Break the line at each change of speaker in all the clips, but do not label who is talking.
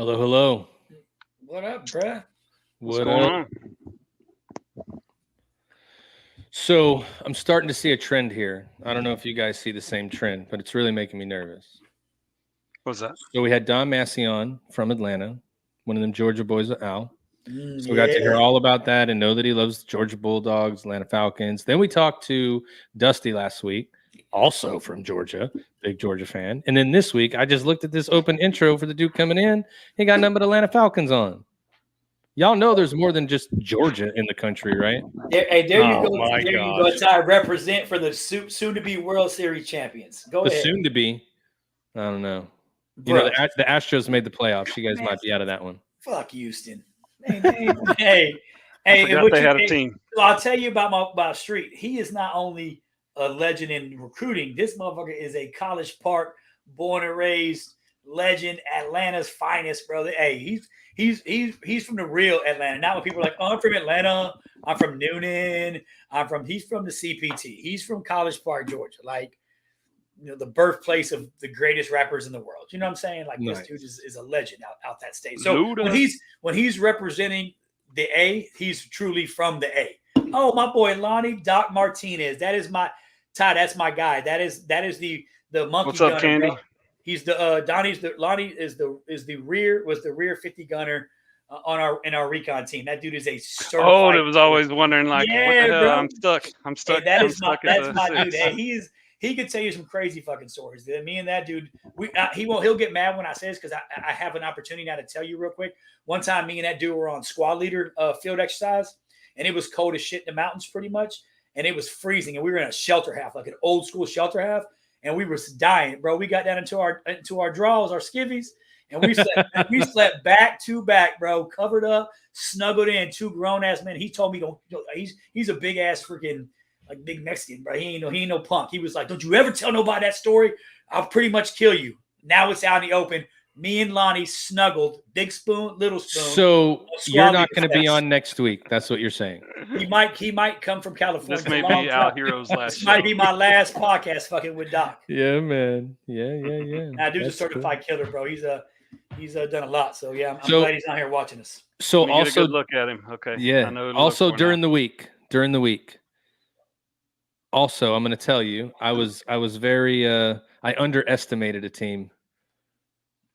Hello, hello.
What up, bruh?
What's going on?
So I'm starting to see a trend here. I don't know if you guys see the same trend, but it's really making me nervous.
What's that?
So we had Don Massey on from Atlanta, one of them Georgia boys at Al. So we got to hear all about that and know that he loves Georgia Bulldogs, Atlanta Falcons. Then we talked to Dusty last week, also from Georgia, big Georgia fan. And then this week, I just looked at this open intro for the dude coming in. He got nothing but Atlanta Falcons on. Y'all know there's more than just Georgia in the country, right?
There you go. There you go. Ty, represent for the soon-to-be World Series champions. Go ahead.
Soon-to-be. I don't know. You know, the Astros made the playoffs. You guys might be out of that one.
Fuck Houston. Hey,
they had a team.
I'll tell you about my Street. He is not only a legend in recruiting. This motherfucker is a College Park, born and raised legend, Atlanta's finest, brother. Hey, he's from the real Atlanta. Not when people are like, oh, I'm from Atlanta. I'm from Noonan. He's from the CPT. He's from College Park, Georgia. Like, you know, the birthplace of the greatest rappers in the world. You know what I'm saying? Like, nice. This dude is a legend out that state. So when he's representing the A, he's truly from the A. Oh, my boy Lonnie Doc Martinez. That is my Ty. That's my guy. That is the monkey.
What's up, gunner, Candy?
Bro. He's the Lonnie was the rear 50 gunner in our recon team. That dude is a certified.
Oh, it was always wondering like, what the hell? Bro. I'm stuck.
Hey, that's my dude. Hey, he could tell you some crazy fucking stories. Me and that dude, he'll get mad when I say this because I have an opportunity now to tell you real quick. One time, me and that dude were on squad leader field exercise, and it was cold as shit in the mountains pretty much, and it was freezing, and we were in a shelter half, like an old school shelter half, and we were dying, bro. We got down into our draws, our skivvies, and we slept back to back, bro, covered up, snuggled in, two grown ass men. He told me he's a big ass freaking like big Mexican, bro. He ain't no punk. He was like, don't you ever tell nobody that story. I'll pretty much kill you. Now it's out in the open. Me and Lonnie snuggled, big spoon, little spoon.
So you're not going to be on next week. That's what you're saying.
He might come from California.
This may be Our Heroes last
show. Might be my last podcast fucking with Doc.
Yeah, man. Yeah.
Nah, dude's a certified killer, bro. He's done a lot. So yeah, I'm glad he's not here watching us.
So also
get a good look at him. Okay.
Yeah. Also during the week. Also, I'm going to tell you, I was very I underestimated a team.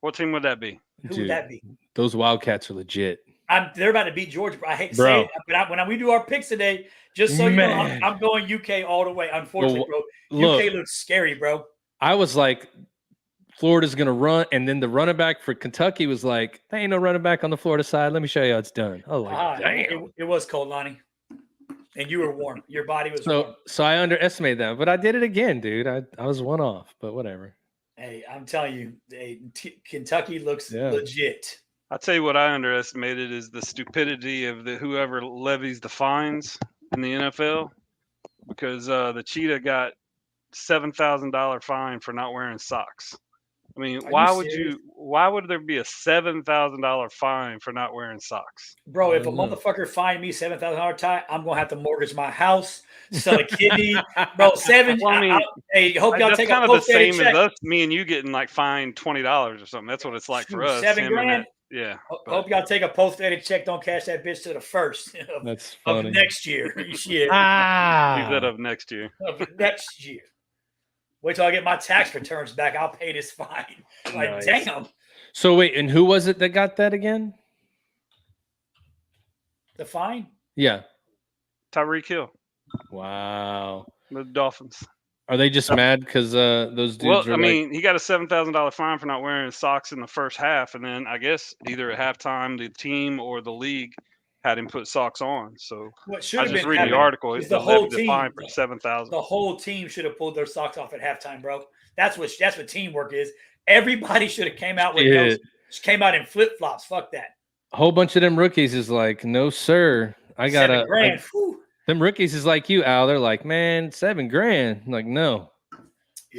What team would that be?
Who would that be?
Those Wildcats are legit.
They're about to beat Georgia. I hate to say it, but when we do our picks today, just so you know, I'm going UK all the way. Unfortunately, bro, UK looks scary, bro.
I was like, Florida's going to run, and then the running back for Kentucky was like, there ain't no running back on the Florida side. Let me show you how it's done. Oh, damn.
It was cold, Lonnie. And you were warm. Your body was warm.
So I underestimated that, but I did it again, dude. I was one off, but whatever.
Hey, I'm telling you, Kentucky looks legit.
I'll tell you what I underestimated is the stupidity of whoever levies the fines in the NFL, because the Cheetah got $7,000 fine for not wearing socks. I mean, why would there be a $7,000 fine for not wearing socks?
Bro, if a motherfucker fined me $7,000 tie, I'm gonna have to mortgage my house, sell a kidney. Bro, hey, hope y'all take
kind
a
of the same
check.
as us, me and you getting like fined $20 or something. That's what it's like for us.
$7,000.
Yeah.
Hope y'all take a post-dated check. Don't cash that bitch to the first of next year. Shit.
Leave that up next year.
Next year. Wait till I get my tax returns back. I'll pay this fine. Like, nice. Damn.
So wait, and who was it that got that again?
The fine?
Yeah.
Tyreek Hill.
Wow.
The Dolphins.
Are they just mad because those dudes?
Well, I mean, he got a $7,000 fine for not wearing socks in the first half, and then I guess either at halftime the team or the league had him put socks on. So I just read the article. It's the whole team fine for $7,000.
The whole team should have pulled their socks off at halftime, bro. That's what teamwork is. Everybody should have came out with came out in flip flops. Fuck that.
A whole bunch of them rookies is like, no sir, I got
$7,000.
Them rookies is like you, Al. They're like, man, $7,000. I'm like, no,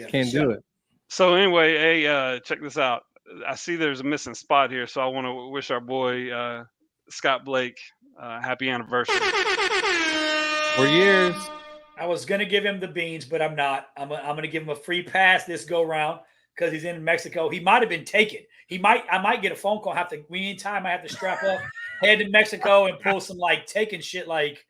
can't do it.
So anyway, hey, check this out. I see there's a missing spot here, so I want to wish our boy Scott Blake happy anniversary.
4 years.
I was gonna give him the beans, but I'm not. I'm gonna give him a free pass this go round because he's in Mexico. He might have been taken. I might get a phone call. I have to strap up, head to Mexico and pull some like taken shit. Like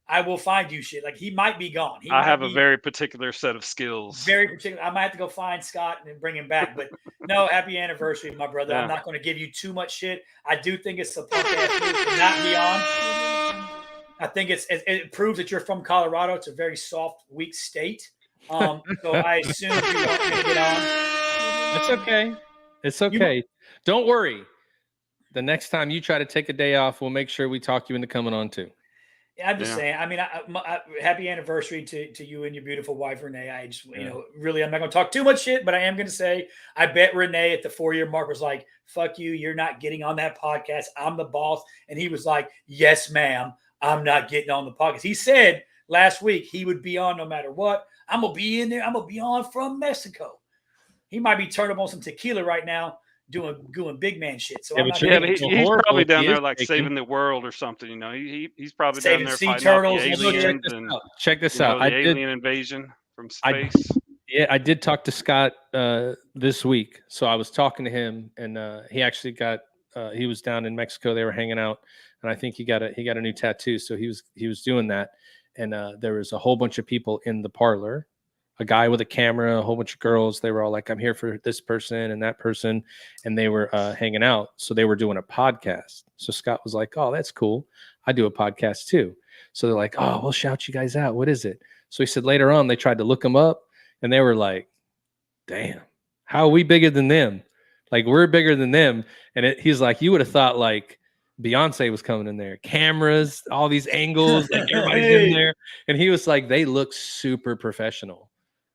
I will find you shit. Like he might be gone.
I have a very particular set of skills.
Very particular. I might have to go find Scott and bring him back. But no, happy anniversary, my brother.
Yeah.
I'm not going to give you too much shit. I do think it's a punk ass move to not be on. I think it proves that you're from Colorado. It's a very soft, weak state. So I assume you want me to get on.
That's okay. It's okay. Don't worry. The next time you try to take a day off, we'll make sure we talk you into coming on too.
Yeah, I'm just saying. I mean, happy anniversary to you and your beautiful wife, Renee. I just, really, I'm not going to talk too much shit, but I am going to say, I bet Renee at the 4-year mark was like, fuck you. You're not getting on that podcast. I'm the boss. And he was like, yes, ma'am. I'm not getting on the podcast. He said last week he would be on no matter what. I'm going to be in there. I'm going to be on from Mexico. He might be turned up on some tequila right now, doing big man shit. So
he's probably down there like saving the world or something. He's probably
saving
down there
sea
fighting
turtles.
aliens
check this out.
The alien invasion from space.
I did talk to Scott this week. So I was talking to him, and he actually he was down in Mexico. They were hanging out, and I think he got a new tattoo. So he was doing that, and there was a whole bunch of people in the parlor. A guy with a camera, a whole bunch of girls. They were all like, I'm here for this person and that person. And they were hanging out. So they were doing a podcast. So Scott was like, oh, that's cool. I do a podcast too. So they're like, oh, we'll shout you guys out. What is it? So he said later on, they tried to look him up and they were like, damn, how are we bigger than them? Like, we're bigger than them. And he's like, you would have thought like Beyonce was coming in there, cameras, all these angles, like everybody's in there. And he was like, they look super professional.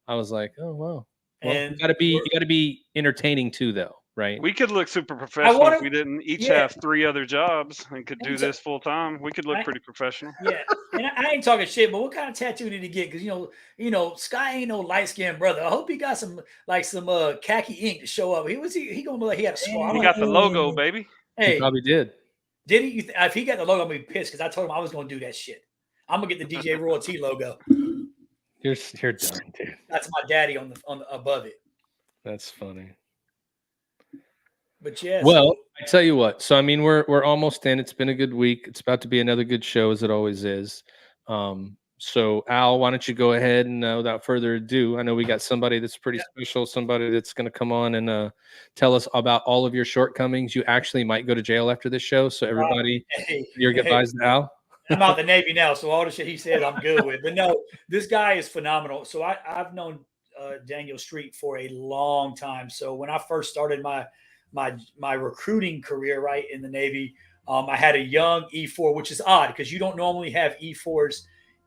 I was like, oh wow. Well, you gotta be entertaining too, though, right?
We could look super professional if we didn't each have 3 other jobs and could do this full time. We could look pretty professional.
Yeah, and I ain't talking shit, but what kind of tattoo did he get? Because Sky ain't no light skinned brother. I hope he got some khaki ink to show up. He gonna look like he had a scar.
He got the logo, baby.
Hey,
he probably did.
Did he? If he got the logo, I'm gonna be pissed because I told him I was gonna do that shit. I'm gonna get the DJ Royalty logo.
You're done, dude.
That's my daddy on the above it.
That's funny.
But yeah.
Well, I tell you what. So I mean, we're almost in. It's been a good week. It's about to be another good show, as it always is. So Al, why don't you go ahead and without further ado, I know we got somebody that's pretty special, somebody that's going to come on and tell us about all of your shortcomings. You actually might go to jail after this show. So everybody, your goodbyes to Al.
I'm out the Navy now, so all the shit he says I'm good with. But no, this guy is phenomenal. So I've known Daniel Street for a long time. So when I first started my recruiting career, right, in the Navy, I had a young E4, which is odd because you don't normally have E4s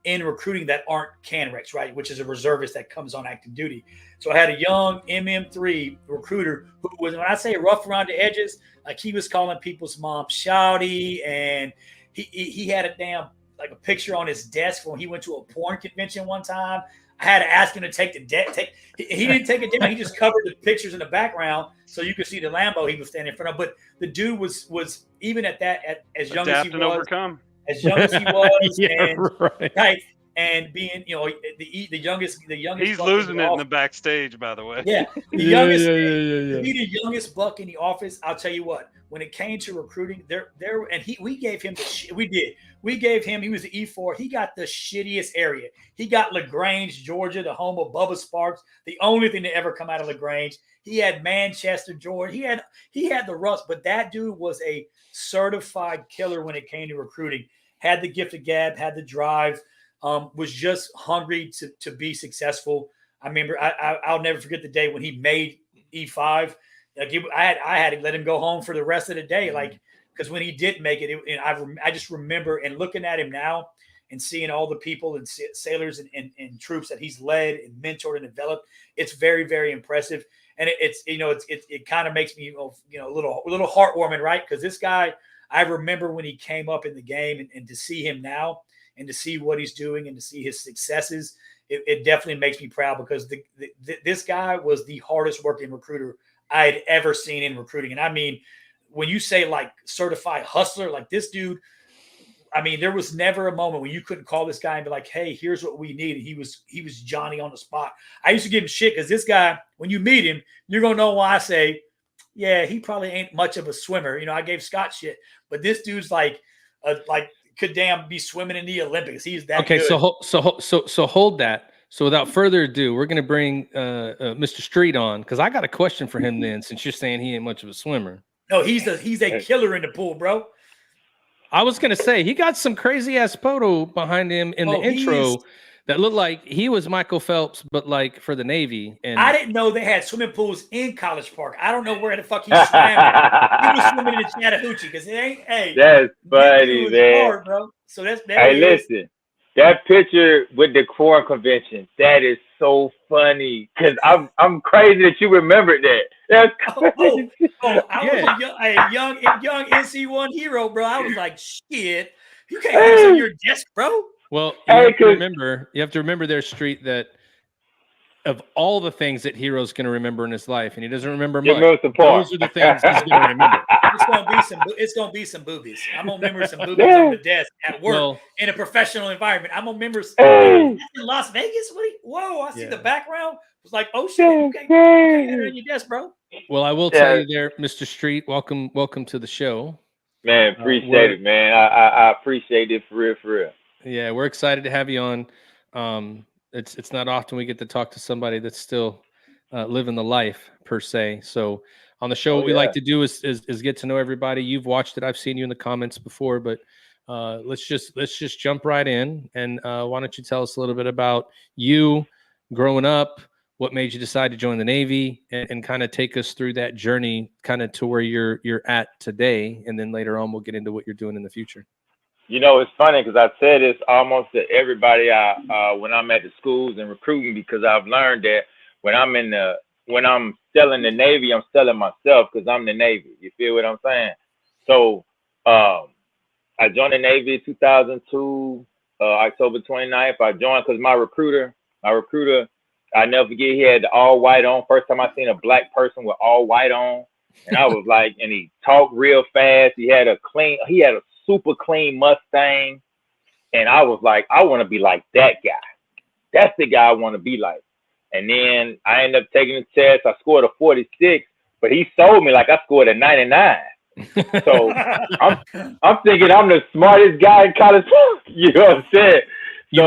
in recruiting that aren't CANRECs, right, which is a reservist that comes on active duty. So I had a young MM3 recruiter who was, when I say rough around the edges, like he was calling people's mom shouty, and he had a picture on his desk when he went to a porn convention one time. I had to ask him to take he didn't take it down. He just covered the pictures in the background so you could see the Lambo he was standing in front of. But the dude was even at as young as he was,
overcome.
As young as he was,
right.
Right, and being the youngest.
He's losing it in the backstage, by the way.
Yeah, the youngest. To be the youngest buck in the office, I'll tell you what. When it came to recruiting, we gave him we gave him. He was the E4. He got the shittiest area. He got LaGrange, Georgia, the home of Bubba Sparks, the only thing to ever come out of LaGrange. He had Manchester, Georgia. He had the rust, but that dude was a certified killer when it came to recruiting. Had the gift of gab, had the drive, was just hungry to be successful. I remember I'll never forget the day when he made E5. Like I had to let him go home for the rest of the day, like, because when he did make it, I just remember and looking at him now and seeing all the people and sailors and troops that he's led and mentored and developed. It's very, very impressive, and it kind of makes me a little heartwarming, right? Because this guy, I remember when he came up in the game, and to see him now and to see what he's doing and to see his successes, it definitely makes me proud because this guy was the hardest working recruiter I had ever seen in recruiting. And I mean, when you say like certified hustler, like this dude, I mean, there was never a moment when you couldn't call this guy and be like, hey, here's what we need. And he was Johnny on the spot. I used to give him shit because this guy, when you meet him, you're going to know why I say, yeah, he probably ain't much of a swimmer. You know, I gave Scott shit, but this dude's like could damn be swimming in the Olympics. He's that
okay.
good.
So hold that. So without further ado, we're going to bring Mr. Street on because I got a question for him then, since you're saying he ain't much of a swimmer.
No, he's a killer in the pool, bro.
I was going to say, he got some crazy-ass photo behind him in the intro that looked like he was Michael Phelps, but like for the Navy. And
I didn't know they had swimming pools in College Park. I don't know where the fuck he swam. He was swimming in the Chattahoochee because it ain't, hey.
That's funny, man.
Hard, bro. So that's
hey, listen. That picture with the Quorum Convention, that is so funny because I'm crazy that you remembered that. That's crazy.
I was a young NC1 hero, bro. I was like, shit, you can't have this on your desk, bro.
Well, you have to remember there, Street, that of all the things that Hero's going to remember in his life, and he doesn't remember much, those are the things he's going to remember.
It's gonna be some boobies. I'm gonna remember some boobies on the desk at work in a professional environment. I'm gonna remember in Las Vegas. Whoa! I see the background. It was like, oh shit, you can't have it on your desk, bro.
Well, I will tell you there, Mr. Street. Welcome to the show.
Man, appreciate it, man. I appreciate it for real.
Yeah, we're excited to have you on. It's not often we get to talk to somebody that's still living the life per se. So on the show, what we like to do is get to know everybody. You've watched it. I've seen you in the comments before, but let's just jump right in. And why don't you tell us a little bit about you growing up, what made you decide to join the Navy, and kind of take us through that journey kind of to where you're at today. And then later on, we'll get into what you're doing in the future.
You know, it's funny because I say this almost to everybody when I'm at the schools and recruiting, because I've learned that when I'm selling the Navy, I'm selling myself because I'm the Navy. You feel what I'm saying? So I joined the Navy in 2002, October 29th. I joined because my recruiter, I never forget, he had the all white on. First time I seen a black person with all white on. And I was like, and he talked real fast. He had a super clean Mustang. And I was like, I want to be like that guy. That's the guy I want to be like. And then I ended up taking the test. I scored a 46, but he sold me like I scored a 99. So I'm thinking I'm the smartest guy in college. You know what I'm saying?
You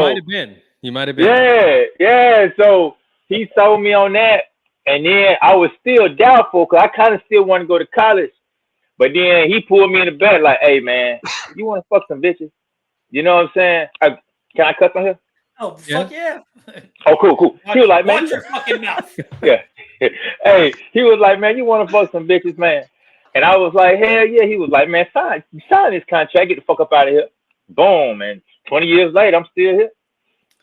might have been.
Yeah. So he sold me on that. And then I was still doubtful because I kind of still want to go to college. But then he pulled me in the back like, hey, man, you want to fuck some bitches? You know what I'm saying? Can I cuss on here?
Oh, fuck yeah.
Oh, cool. He was like, man.
Watch your fucking mouth.
Yeah. Hey, he was like, man, you want to fuck some bitches, man? And I was like, hell yeah. He was like, man, sign this contract. Get the fuck up out of here. Boom. And 20 years later, I'm still here.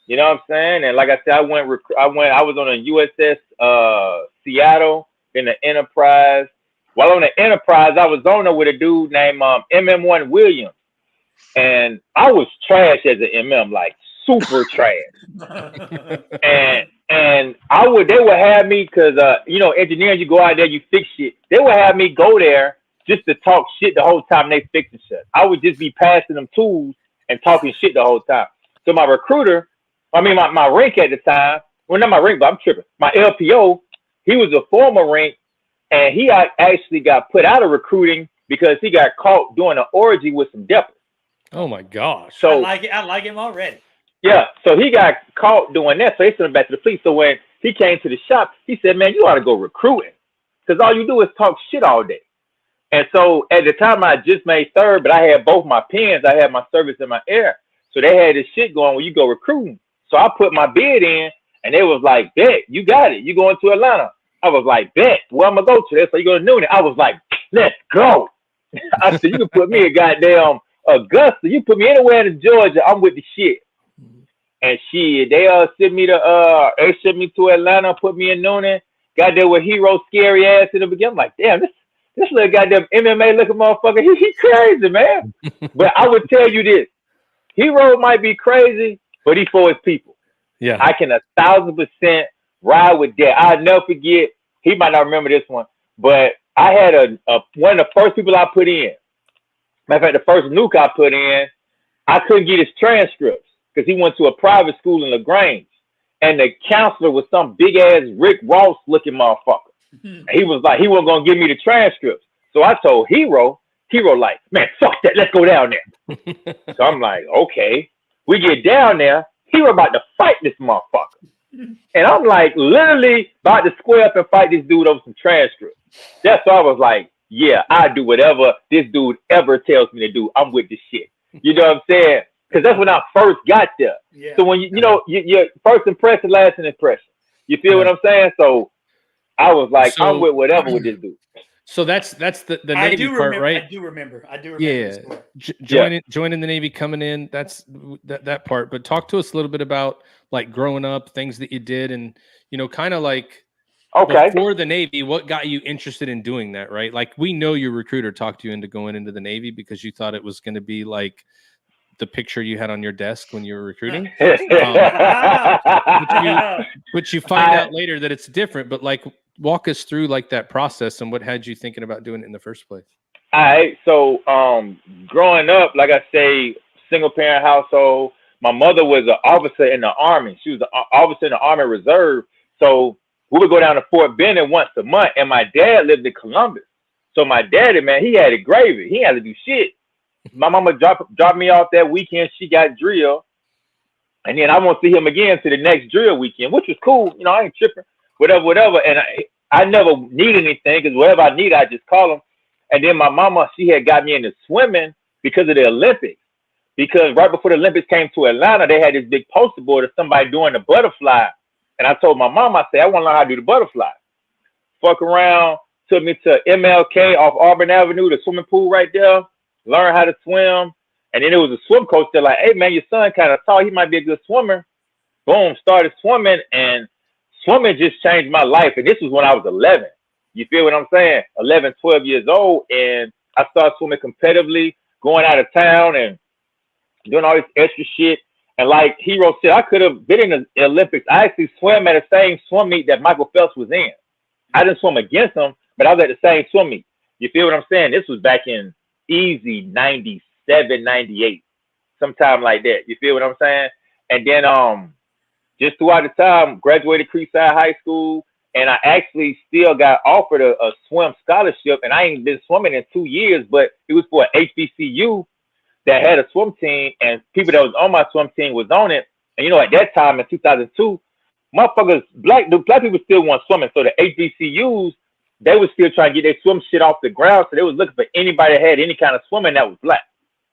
You know what I'm saying? And like I said, I was on a USS Seattle in the Enterprise. While on the Enterprise, I was on there with a dude named MM1 Williams. And I was trash as an MM, like super trash. and they would have me, because engineering, you go out there, you fix shit. They would have me go there just to talk shit the whole time they fixing shit. I would just be passing them tools and talking shit the whole time. So my recruiter, my rank at the time, well, not my rank, but I'm tripping. My LPO, he was a former rank, and he actually got put out of recruiting because he got caught doing an orgy with some deppers.
Oh my gosh!
So I like him already.
Yeah, so he got caught doing that, so they sent him back to the fleet. So when he came to the shop, he said, "Man, you ought to go recruiting, because all you do is talk shit all day." And so at the time, I just made third, but I had both my pins. I had my service and my air, so they had this shit going where you go recruiting. So I put my bid in, and they was like, "Bet, you got it. You going to Atlanta?" I was like, "Bet, where I'm gonna go to?" They said, "You go to Noonan." I was like, "Let's go." I said, "You can put me in goddamn Augusta. You put me anywhere in Georgia, I'm with the shit." And shit, they sent me to Atlanta, put me in Noonan. Got there with Hero scary ass in the beginning. I'm like, damn, this little goddamn MMA looking motherfucker, he crazy, man. But I would tell you this, Hero might be crazy, but he for his people.
Yeah,
I can 1,000% ride with that. I'll never forget. He might not remember this one, but I had one of the first people I put in. Matter of fact, the first nuke I put in, I couldn't get his transcripts because he went to a private school in LaGrange, and the counselor was some big ass Rick Ross looking motherfucker. And he was like, he wasn't gonna give me the transcripts. So I told Hero like, man, fuck that, let's go down there. So I'm like, okay. We get down there, Hero about to fight this motherfucker. And I'm like, literally about to square up and fight this dude over some transcripts. That's why I was like, yeah, I do whatever this dude ever tells me to do. I'm with this shit. You know what I'm saying? Because that's when I first got there. Yeah. So when you know, your first impression, last impression. You feel what I'm saying? So I was like, I'm with whatever with this dude.
So that's the Navy part, right?
I do remember.
Yeah. Joining the Navy, coming in, that's that part. But talk to us a little bit about like growing up, things that you did, and kind of like before the Navy, what got you interested in doing that, right? Like we know your recruiter talked you into going into the Navy because you thought it was going to be like the picture you had on your desk when you were recruiting. But you find out later that it's different. But like, walk us through like that process and what had you thinking about doing it in the first place.
All right. So growing up, like I say, single parent household. My mother was an officer in the Army. She was an officer in the Army Reserve. So we would go down to Fort Benning once a month. And my dad lived in Columbus. So my daddy, man, he had it gravy. He had to do shit. My mama dropped me off that weekend. She got drill. And then I won't see him again to the next drill weekend, which was cool. I ain't tripping. Whatever. And I never need anything because whatever I need, I just call him. And then my mama, she had got me into swimming because of the Olympics. Because right before the Olympics came to Atlanta, they had this big poster board of somebody doing the butterfly. And I told my mom, I said, I want to learn how to do the butterfly. Fuck around, took me to MLK off Auburn Avenue, the swimming pool right there. Learn how to swim. And then there was a swim coach there like, hey, man, your son kind of tall. He might be a good swimmer. Boom, started swimming. And swimming just changed my life. And this was when I was 11. You feel what I'm saying? 11, 12 years old. And I started swimming competitively, going out of town and doing all this extra shit. And like Hero said, I could have been in the Olympics. I actually swam at the same swim meet that Michael Phelps was in. I didn't swim against him, but I was at the same swim meet. You feel what I'm saying? This was back in easy 97, 98, sometime like that. You feel what I'm saying? And then just throughout the time, graduated Creekside High School, and I actually still got offered a swim scholarship, and I ain't been swimming in 2 years, but it was for an HBCU that had a swim team, and people that was on my swim team was on it. And at that time in 2002, motherfuckers, black people still want swimming, so the HBCUs, they was still trying to get their swim shit off the ground, so they was looking for anybody that had any kind of swimming that was black.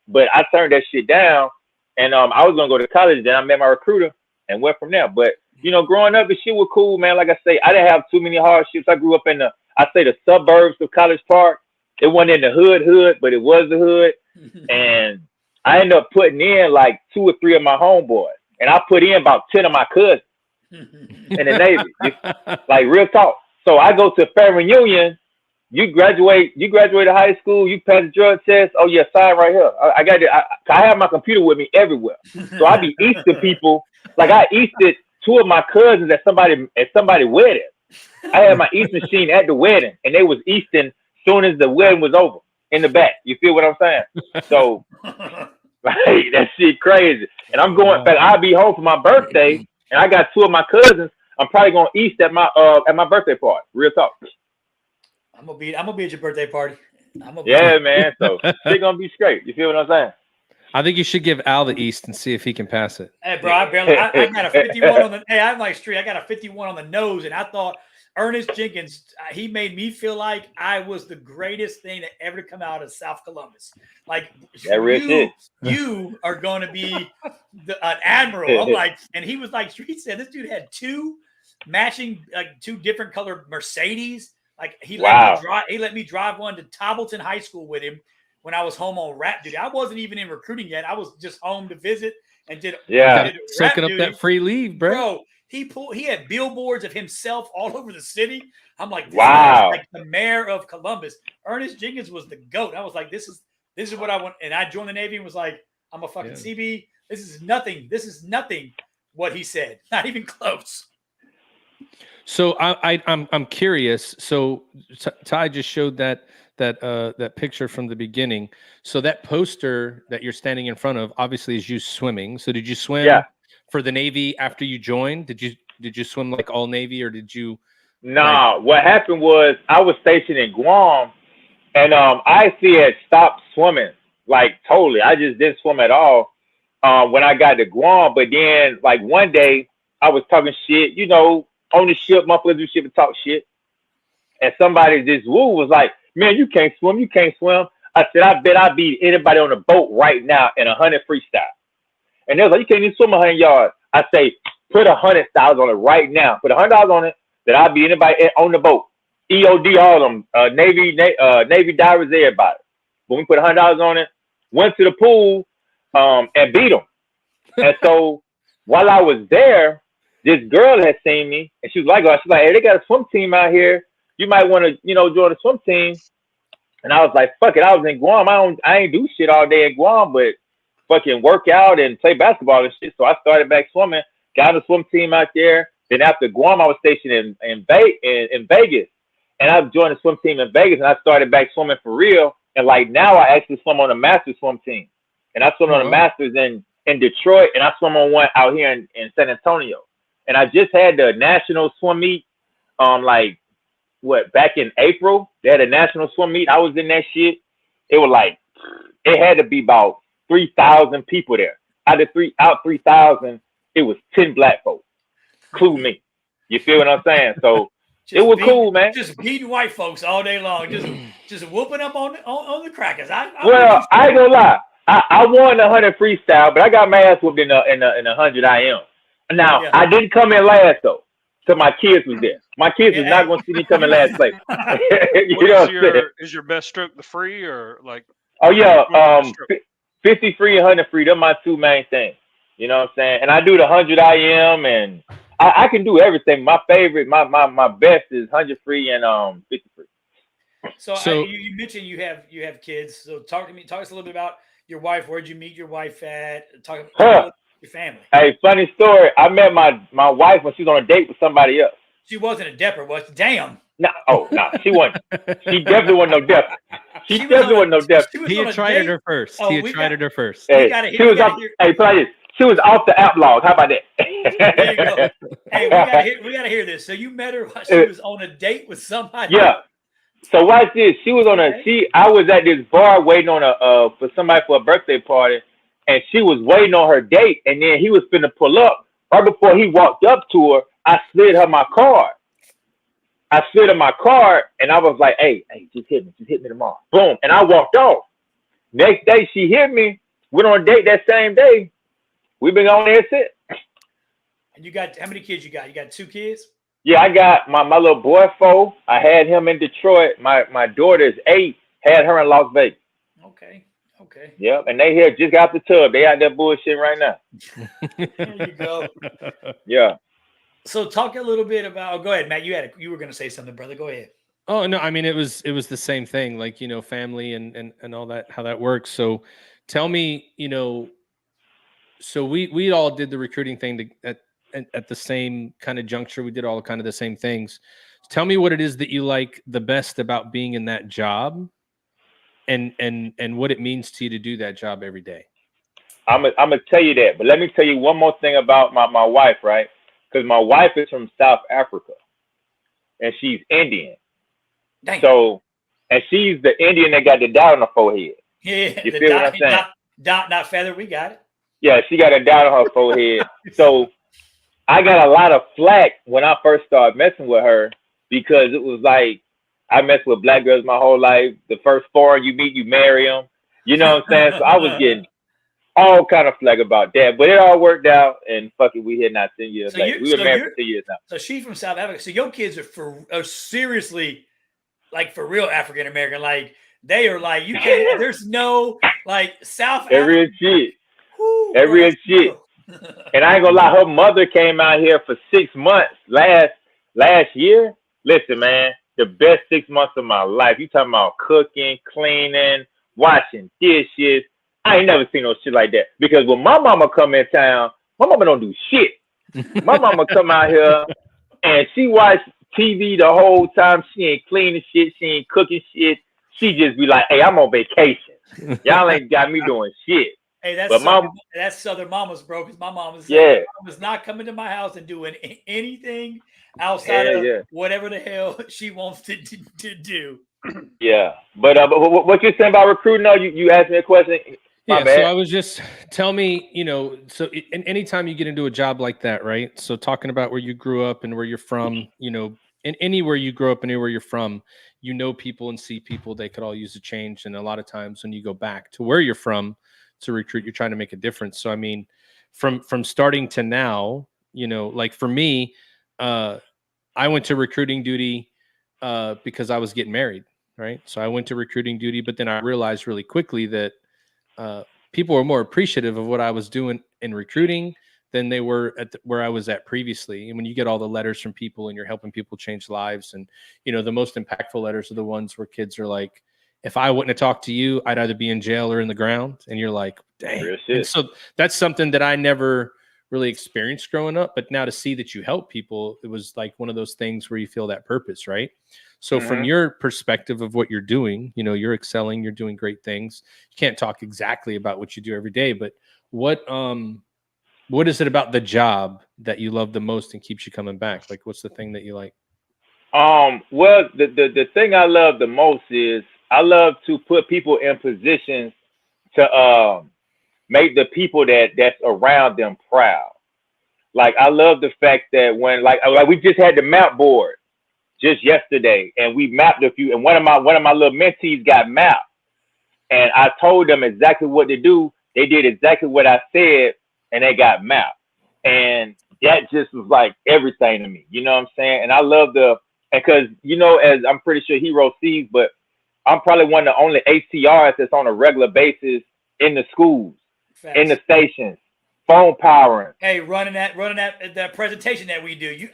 But I turned that shit down, and I was gonna go to college. Then I met my recruiter and went from there. But growing up, the shit was cool, man. Like I say, I didn't have too many hardships. I grew up in the suburbs of College Park. It wasn't in the hood, but it was the hood. And I ended up putting in like 2 or 3 of my homeboys, and I put in about 10 of my cousins in the Navy. Like real talk. So I go to a family reunion. You graduate high school. You pass the drug test. Oh yeah, sign right here. I got it. I have my computer with me everywhere. So I be Easter people. Like I Eastered 2 of my cousins at somebody wedding. I had my East machine at the wedding, and they was Easting soon as the wedding was over in the back. You feel what I'm saying? So like, that shit crazy. And I'm going back. I'll be home for my birthday, and I got 2 of my cousins. I'm probably gonna East at my birthday party. Real talk.
I'm gonna be at your birthday party.
Man. So they're gonna be straight. You feel what I'm saying?
I think you should give Al the East and see if he can pass it.
Hey, bro, I got a 51 on the. Hey, I'm like Street. I got a 51 on the nose, and I thought Ernest Jenkins. He made me feel like I was the greatest thing that ever come out of South Columbus. Like you are going to be an admiral. I'm like, and he was like Street said. This dude had 2 matching, like 2 different color Mercedes. Like he let me drive one to Tobbleton High School with him when I was home on rap duty. I wasn't even in recruiting yet. I was just home to visit and did
soaking up that free leave, bro.
He had billboards of himself all over the city. I'm like, this
wow,
is like the mayor of Columbus. Ernest Jenkins was the GOAT. I was like, this is what I want. And I joined the Navy and was like, I'm a fucking CB. This is nothing. This is nothing. What he said, not even close.
So I'm curious. So Ty just showed that that picture from the beginning. So that poster that you're standing in front of obviously is you swimming. So did you swim for the Navy after you joined? Did you swim like all Navy, or did you?
Nah, what happened was I was stationed in Guam, and I actually had stopped swimming, like totally. I just didn't swim at all when I got to Guam. But then, like one day, I was talking shit, you know, on the ship, motherfuckers do shit and talk shit. And somebody just was like, "Man, you can't swim, you can't swim." I said, "I bet I beat anybody on the boat right now in 100 freestyle." And they was like, "You can't even swim 100 yards." I say, "Put $100 on it right now. Put $100 on it that I'll be anybody on the boat. EOD, all of them, Navy divers, everybody." But we put $100 on it, went to the pool, and beat them. And so while I was there, this girl had seen me, and she was like, "Hey, they got a swim team out here. You might want to, you know, join the swim team." And I was like, "Fuck it." I was in Guam. I ain't do shit all day in Guam, but fucking work out and play basketball and shit. So I started back swimming, got a swim team out there. Then after Guam, I was stationed in Vegas, and I joined the swim team in Vegas, and I started back swimming for real. And like now, I actually swim on a Masters swim team, and I swim on the Masters in Detroit, and I swim on one out here in San Antonio. And I just had the national swim meet, back in April. They had a national swim meet. I was in that shit. It was like, it had to be about 3,000 people there. Out of 3,000, it was 10 black folks, including me. You feel what I'm saying? So it was cool, man.
Just beating white folks all day long, just whooping up on the crackers. I
ain't gonna lie. I won the 100 freestyle, but I got my ass whooped in the 100 IM. Now I didn't come in last though, because my kids was there. My kids was not gonna see me come in last place.
Is your best stroke the free or like?
Oh yeah, 50 free and 100 free. They're my two main things. You know what I'm saying? And I do the 100 IM, and I can do everything. My favorite, my best is 100 free and 50 free.
So you mentioned you have kids. So talk to us a little bit about your wife. Where'd you meet your wife at? Talk about your family.
Hey, funny story. I met my wife when she was on a date with somebody else.
She wasn't a depper, was she? Damn.
No, she wasn't. She definitely wasn't no depper. She definitely wasn't no depper.
He had tried her first.
Oh,
he had tried her first.
Hey, play this. She was off the app log. How about that?
There you go. Hey, we gotta hear this. So you met her while she was on a date with somebody.
Yeah. So watch this. She was on I was at this bar waiting on for somebody for a birthday party, and she was waiting on her date, and then he was finna pull up. Right before he walked up to her, I slid her my card. I slid her my card, and I was like, hey, just hit me tomorrow. Boom. And I walked off. Next day, she hit me. Went on a date that same day. We've been on there since.
And you got, how many kids you got? You got 2 kids?
Yeah, I got my little boy 4. I had him in Detroit. My daughter is 8. Had her in Las Vegas.
Okay.
Yep, and they here just got the tub. They out there bullshitting right now.
There you go.
Yeah.
So talk a little bit about. Go ahead, Matt. You were going to say something, brother. Go ahead.
Oh no, I mean it was the same thing, like family and all that, how that works. So tell me, so we all did the recruiting thing at the same kind of juncture. We did all kind of the same things. Tell me what it is that you like the best about being in that job, and what it means to you to do that job every day.
I'm gonna tell you that, but let me tell you one more thing about my wife, right? Because my wife is from South Africa, and she's Indian.
Dang.
So, and she's the Indian that got the dot on her forehead.
Yeah,
you feel what I'm saying?
Dot, not feather. We got it.
Yeah, she got a dot on her forehead. So, I got a lot of flack when I first started messing with her, because it was like, I messed with black girls my whole life. The first 4 you meet, you marry them. You know what I'm saying? So I was getting all kind of flack about that, but it all worked out, and fuck it, we here now 10 years later. We've been married for 10 years now.
So she's from South Africa. So your kids are seriously, like, for real African American. Like, they are like, you can't. There's no like South.
Every shit. Every shit. And I ain't gonna lie, her mother came out here for 6 months last year. Listen, man, the best 6 months of my life. You talking about cooking, cleaning, washing dishes. I ain't never seen no shit like that. Because when my mama come in town, my mama don't do shit. My mama come out here and she watch TV the whole time. She ain't cleaning shit. She ain't cooking shit. she just be like, "Hey, I'm on vacation. Y'all ain't got me doing shit."
Hey, that's
But
that's Southern mamas, bro. Because my mom was was not coming to my house and doing anything outside of whatever the hell she wants to do.
Yeah, but what you're saying about recruiting? No, you asked me a question. My bad.
So I was just tell me, so anytime you get into a job like that, right? So talking about where you grew up and where you're from, and anywhere you grow up, anywhere you're from, people and see people, they could all use a change. And a lot of times when you go back to where you're from to recruit, you're trying to make a difference. So I mean, from starting to now, like for me, I went to recruiting duty because I was getting married, right? So I went to recruiting duty, but then I realized really quickly that people were more appreciative of what I was doing in recruiting than they were at where I was at previously. And when you get all the letters from people and you're helping people change lives, and the most impactful letters are the ones where kids are like, if I wouldn't have talked to you, I'd either be in jail or in the ground. And you're like, dang. And so that's something that I never really experienced growing up. But now to see that you help people, it was like one of those things where you feel that purpose, right? So from your perspective of what you're doing, you're excelling, you're doing great things. You can't talk exactly about what you do every day, but what is it about the job that you love the most and keeps you coming back? Like, what's the thing that you like?
Well, the thing I love the most is I love to put people in positions to make the people that's around them proud. Like, I love the fact that when like we just had the map board just yesterday, and we mapped a few, and one of my little mentees got mapped, and I told them exactly what to do. They did exactly what I said, and they got mapped, and that just was like everything to me. You know what I'm saying? And I love because as I'm pretty sure Hero sees, but I'm probably one of the only ACRs that's on a regular basis in the schools, in the stations, phone powering.
Hey, running that presentation that we do.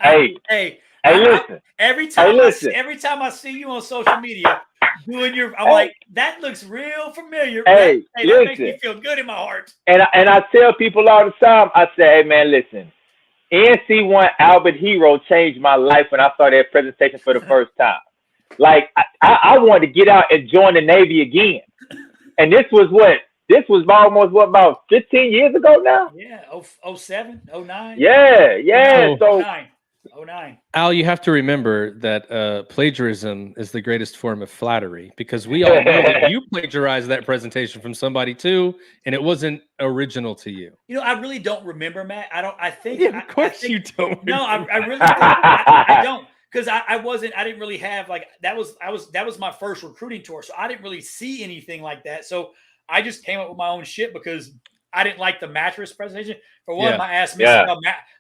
Listen.
Every time I see you on social media doing I'm like, that looks real familiar. That makes me feel good in my heart.
And I tell people all the time, I say, hey man, listen, NC1 Albert Hero changed my life when I saw that presentation for the first time. Like I wanted to get out and join the Navy again. And this was almost about 15 years ago now?
Yeah, 07, 09.
Yeah. So
09.
Al, you have to remember that plagiarism is the greatest form of flattery, because we all know that you plagiarized that presentation from somebody too, and it wasn't original to you.
I really don't remember, Matt. I think.
Yeah, of course you don't.
No, I really don't. I don't. Because I didn't really have that was my first recruiting tour. So I didn't really see anything like that. So I just came up with my own shit because I didn't like the mattress presentation. For one, my ass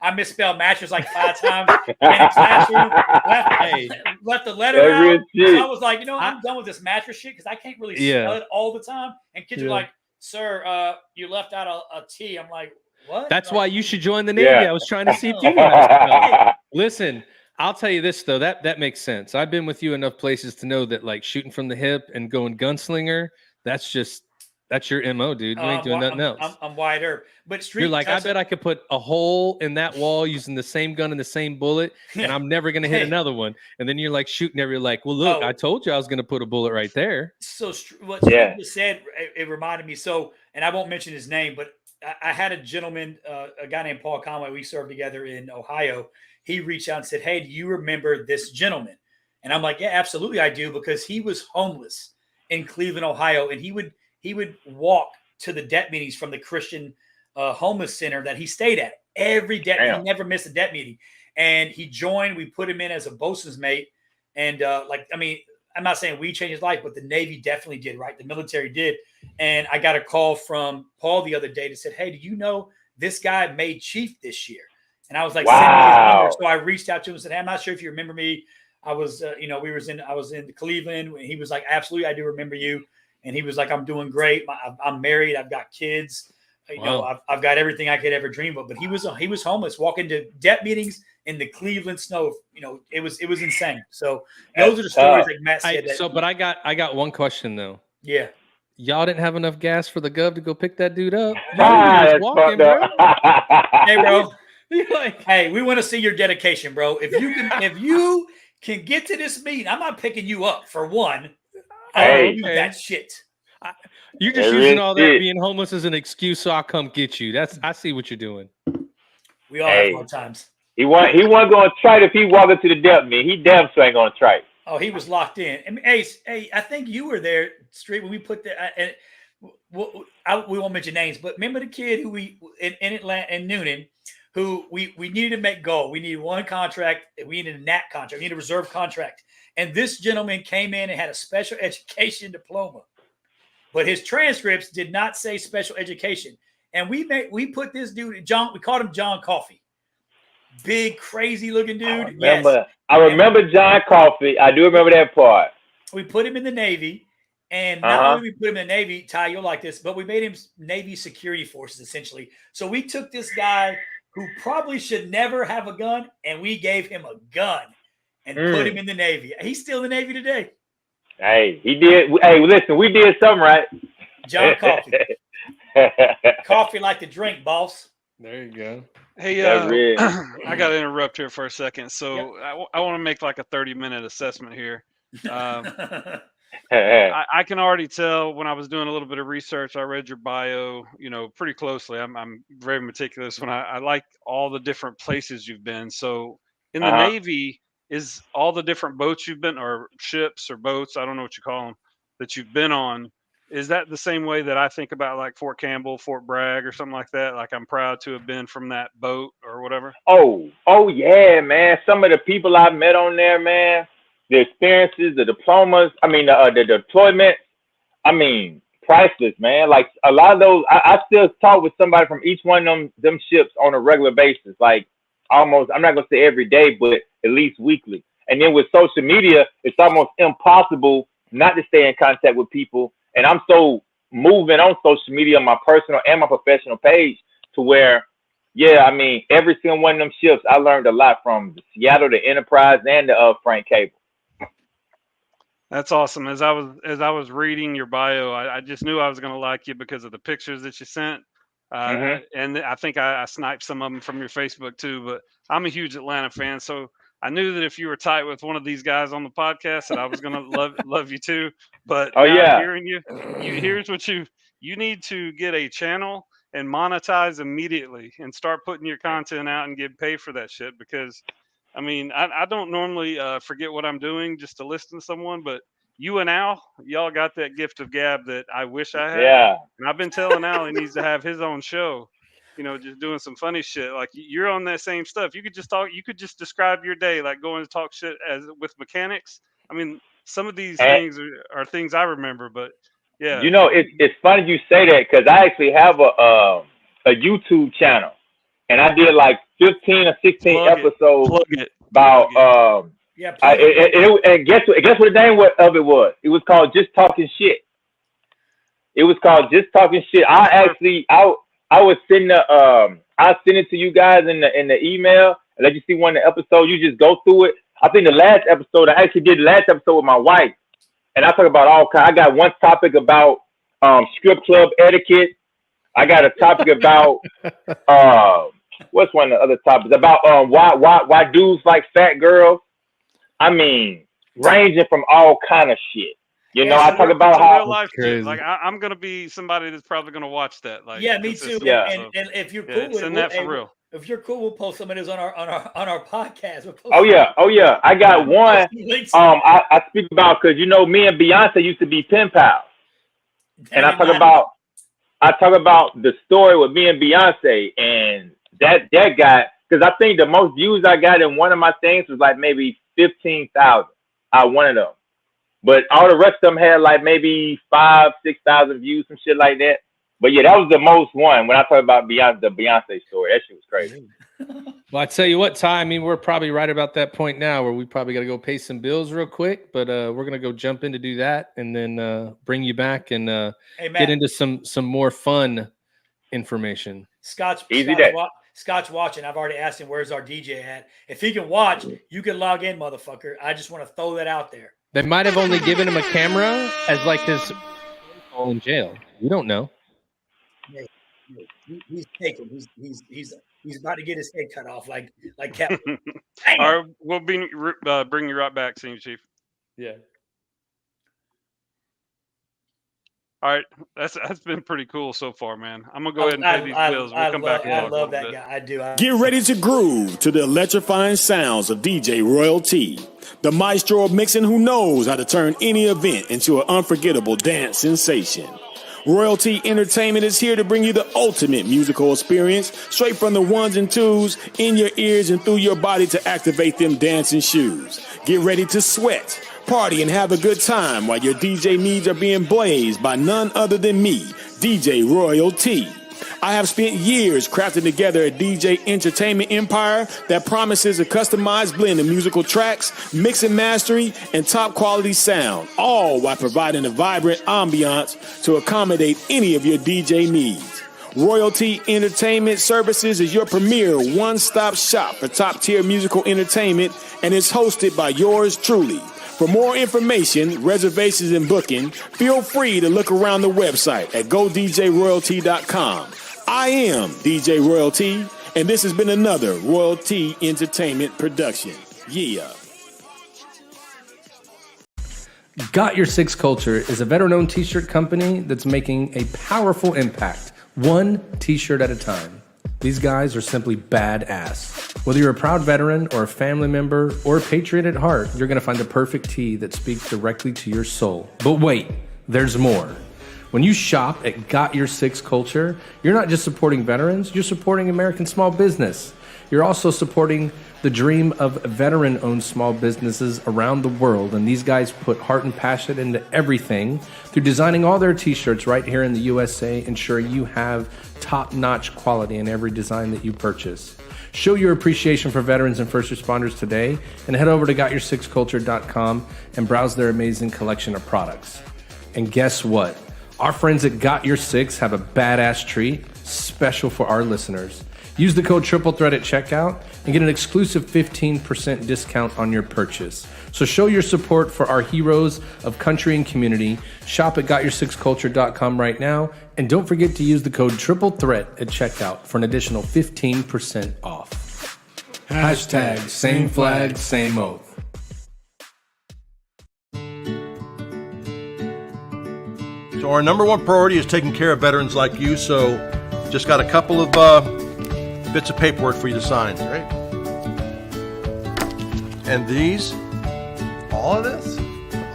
I misspelled mattress like 5 times in the classroom. Left the letter out. So I was like, I'm done with this mattress shit because I can't really spell it all the time. And kids are like, sir, you left out a T. I'm like, what?
That's why you should join the Navy. I was trying to see if you knew how to spell. Listen, I'll tell you this though, that makes sense. I've been with you enough places to know that like shooting from the hip and going gunslinger, that's your MO, dude. You ain't doing nothing else.
I'm wider. But
you're like, I bet I could put a hole in that wall using the same gun and the same bullet, and I'm never gonna hit another one. And then you're like shooting every like, well, look, I told you I was gonna put a bullet right there.
So what you just said, it reminded me. So, and I won't mention his name, but I had a gentleman, a guy named Paul Conway. We served together in Ohio. He reached out and said, hey, do you remember this gentleman? And I'm like, yeah, absolutely I do, because he was homeless in Cleveland, Ohio. And he would walk to the debt meetings from the Christian homeless center that he stayed at every day. He never missed a debt meeting. And he joined. We put him in as a bosun's mate. And I'm not saying we changed his life, but the Navy definitely did, right? The military did. And I got a call from Paul the other day that said, hey, do you know this guy made chief this year? And I was like, send me his number. So I reached out to him and said, hey, I'm not sure if you remember me. I was, I was in Cleveland. And he was like, absolutely, I do remember you. And he was like, I'm doing great. I'm married. I've got kids. I've got everything I could ever dream of. But he was homeless, walking to debt meetings in the Cleveland snow. It was insane. So those are the stories like Matt said.
But I got one question though.
Yeah.
Y'all didn't have enough gas for the gov to go pick that dude up.
Walking,
bro. Hey, bro. Hey, we want to see your dedication, bro. If you can get to this meeting, I'm not picking you up for one.
Hey.
do that shit.
You're just using all that being homeless as an excuse, so I'll come get you. I see what you're doing.
We all have hard times.
He wasn't going to try it if he walked into the depth, man. He damn sure ain't going to try it.
Oh, he was locked in. I mean, hey, I think you were there, Street, when we put the. We won't mention names, but remember the kid who we in Atlanta in Noonan, who we needed to make goal. We needed one contract. We needed a NAT contract. We needed a reserve contract. And this gentleman came in and had a special education diploma, but his transcripts did not say special education. And we put this dude John. We called him John Coffey. Big, crazy looking dude.
I remember John Coffey. I do remember that part.
We put him in the Navy. And not only we put him in the Navy, Ty, you'll like this, but we made him Navy security forces, essentially. So we took this guy who probably should never have a gun, and we gave him a gun and put him in the Navy. He's still in the Navy today.
Hey, he did. Hey, listen, we did something right.
John Coffey. Coffee like to drink, boss.
There you go.
Hey, I got to interrupt here for a second. So I want to make like a 30-minute assessment here. I can already tell when I was doing a little bit of research. I read your bio, pretty closely. I'm very meticulous when I like all the different places you've been. So in the Navy, is all the different boats you've been, or ships or boats, I don't know what you call them, that you've been on, is that the same way that I think about like Fort Campbell, Fort Bragg, or something like that? Like I'm proud to have been from that boat or whatever? Oh
yeah, man. Some of the people I met on there, man, the experiences, the diplomas, the deployment, priceless, man. Like a lot of those, I still talk with somebody from each one of them ships on a regular basis. Like almost, I'm not going to say every day, but at least weekly. And then with social media, it's almost impossible not to stay in contact with people. And I'm so moving on social media, my personal and my professional page, to where, every single one of them ships, I learned a lot from the Seattle, the Enterprise, and the Frank Cable.
That's awesome. As I was reading your bio, I just knew I was going to like you because of the pictures that you sent. And I think I sniped some of them from your Facebook too, but I'm a huge Atlanta fan. So I knew that if you were tight with one of these guys on the podcast, that I was going to love you too. But hearing you, here's what you need to get a channel and monetize immediately and start putting your content out and get paid for that shit. Because I don't normally forget what I'm doing just to listen to someone, but you and Al, y'all got that gift of gab that I wish I had.
Yeah.
And I've been telling Al he needs to have his own show, just doing some funny shit. Like you're on that same stuff. You could just talk. You could just describe your day, like going to talk shit with mechanics. Some of these things are things I remember, but yeah.
It's funny you say that because I actually have a YouTube channel, and I did like 15 or 16 episodes about and guess what the name of it was? It was called Just Talking Shit. It was called Just Talking Shit. I was sending I send it to you guys in the email and let you see one of the episodes. You just go through it. I think the last episode, I actually did the last episode with my wife, and I talk about all kinds. I got one topic about strip club etiquette. I got a topic about what's one of the other topics about why dudes like fat girls. Ranging from all kind of shit. I talk about how
real life shit. Like I'm gonna be somebody that's probably gonna watch that. Like
me too.
Yeah.
And if you're cool with
that for real.
If you're cool, we'll post some of this on our podcast.
Oh yeah. I got one. I speak about because me and Beyonce used to be pen pals, and I talk about the story with me and Beyonce, and that got, because I think the most views I got in one of my things was like maybe 15,000 out one of them, but all the rest of them had like maybe 5,000-6,000 views, some shit like that. But yeah, that was the most one when I talk about the Beyonce story. That shit was crazy.
Well, I tell you what, Ty, we're probably right about that point now where we probably got to go pay some bills real quick, but we're going to go jump in to do that and then bring you back and get into some more fun information.
Scotch watching. I've already asked him where's our DJ at. If he can watch, you can log in, motherfucker. I just want to throw that out there.
They might have only given him a camera as like his in jail. We don't know.
He's taken. He's about to get his head cut off, like Captain.
All right, we'll bring you right back, Senior Chief.
Yeah.
All right, that's been pretty cool so far, man. I'm gonna go ahead and pay these bills. We'll come back and
I
talk
love
a
that
little bit.
guy. I do.
Get ready to groove to the electrifying sounds of DJ Royal T, the maestro of mixing who knows how to turn any event into an unforgettable dance sensation. Royalty Entertainment is here to bring you the ultimate musical experience straight from the ones and twos in your ears and through your body to activate them dancing shoes. Get ready to sweat, party, and have a good time while your DJ needs are being blazed by none other than me, DJ Royal T. I have spent years crafting together a DJ entertainment empire that promises a customized blend of musical tracks, mix and mastery, and top quality sound, all while providing a vibrant ambiance to accommodate any of your DJ needs. Royalty Entertainment Services is your premier one-stop shop for top-tier musical entertainment and is hosted by yours truly. For more information, reservations, and booking, feel free to look around the website at godjroyalty.com. I am DJ Royalty, and this has been another Royalty Entertainment production. Yeah.
Got Your Six Culture is a veteran-owned t-shirt company that's making a powerful impact, one t-shirt at a time. These guys are simply badass. Whether you're a proud veteran or a family member or a patriot at heart, you're going to find a perfect tee that speaks directly to your soul. But wait, there's more. When you shop at Got Your Six Culture, you're not just supporting veterans, you're supporting American small business. You're also supporting the dream of veteran-owned small businesses around the world, and these guys put heart and passion into everything through designing all their t-shirts right here in the USA, ensuring you have top-notch quality in every design that you purchase. Show your appreciation for veterans and first responders today, and head over to GotYourSixCulture.com and browse their amazing collection of products. And guess what? Our friends at Got Your Six have a badass treat special for our listeners. Use the code TRIPLETHREAD at checkout and get an exclusive 15% discount on your purchase. So show your support for our heroes of country and community. Shop at GotYourSixCulture.com right now. And don't forget to use the code TRIPLETHREAD at checkout for an additional 15% off. Hashtag same flag, same oath.
So our number one priority is taking care of veterans like you. So just got a couple of bits of paperwork for you to sign.
Great.
And these.
All of this?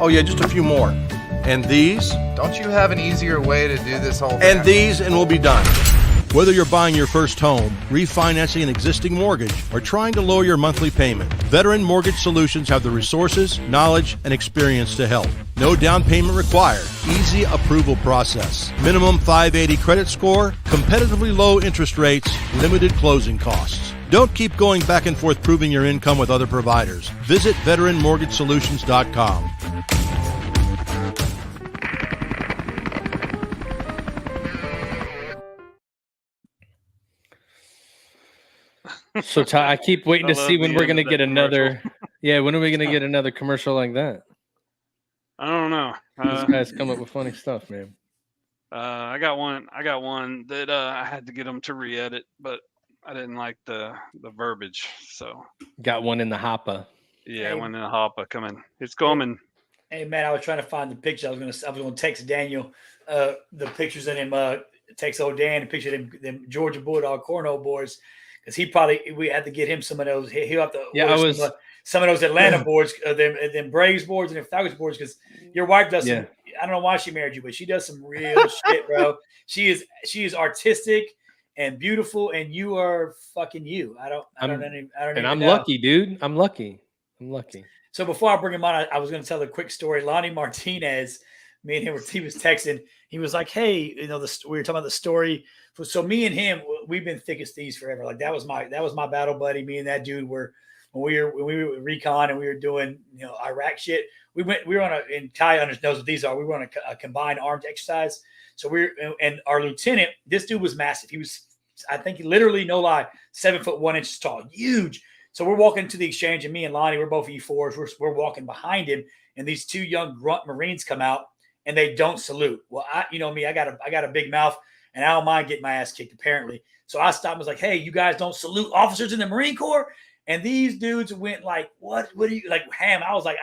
Oh yeah, just a few more. And these.
Don't you have an easier way to do this whole thing?
And these, and we'll be done. Whether you're buying your first home, refinancing an existing mortgage, or trying to lower your monthly payment, Veteran Mortgage Solutions have the resources, knowledge, and experience to help. No down payment required. Easy approval process. Minimum 580 credit score, competitively low interest rates, limited closing costs. Don't keep going back and forth proving your income with other providers. Visit VeteranMortgageSolutions.com.
So Ty, I keep waiting to
love
see when
the
we're
end
going to
of
get
that
another. Yeah, when are we going to get another commercial like that?
I don't know.
These guys come up with funny stuff, man.
I got one that I had to get them to re-edit, but I didn't like the verbiage. So
Got one in the hopper.
yeah,
Hey.
one in the hopper coming. It's coming.
Hey man, I was trying to find the picture. I was gonna text Daniel the pictures of him. Text old Dan a picture of them Georgia Bulldog cornhole boards because we had to get him some of those. He'll have to order some of those Atlanta boards, them Braves boards and them Falcons boards because your wife does.
Yeah.
I don't know why she married you, but she does some real shit, bro. She is artistic and beautiful, and you are fucking you. I don't even
I'm
know.
lucky, dude. I'm lucky.
So before I bring him on, I was going to tell a quick story. Lonnie Martinez, me and him, he was texting. He was like, "Hey, we were talking about the story." So me and him, we've been thick as thieves forever. Like that was my battle buddy. Me and that dude were when we were with recon and we were doing Iraq shit. We were on and Ty knows what these are. We were on a combined arms exercise. So and our lieutenant, this dude was massive. He was, I think, literally no lie, 7 foot 1 inches tall, huge. So we're walking to the exchange, and me and Lonnie, we're both E4s. We're walking behind him, and these two young grunt Marines come out, and they don't salute. Well, I got a big mouth, and I don't mind getting my ass kicked, apparently. So I stopped and was like, "Hey, you guys don't salute officers in the Marine Corps?" And these dudes went like, "What? What are you like, ham?" I was like,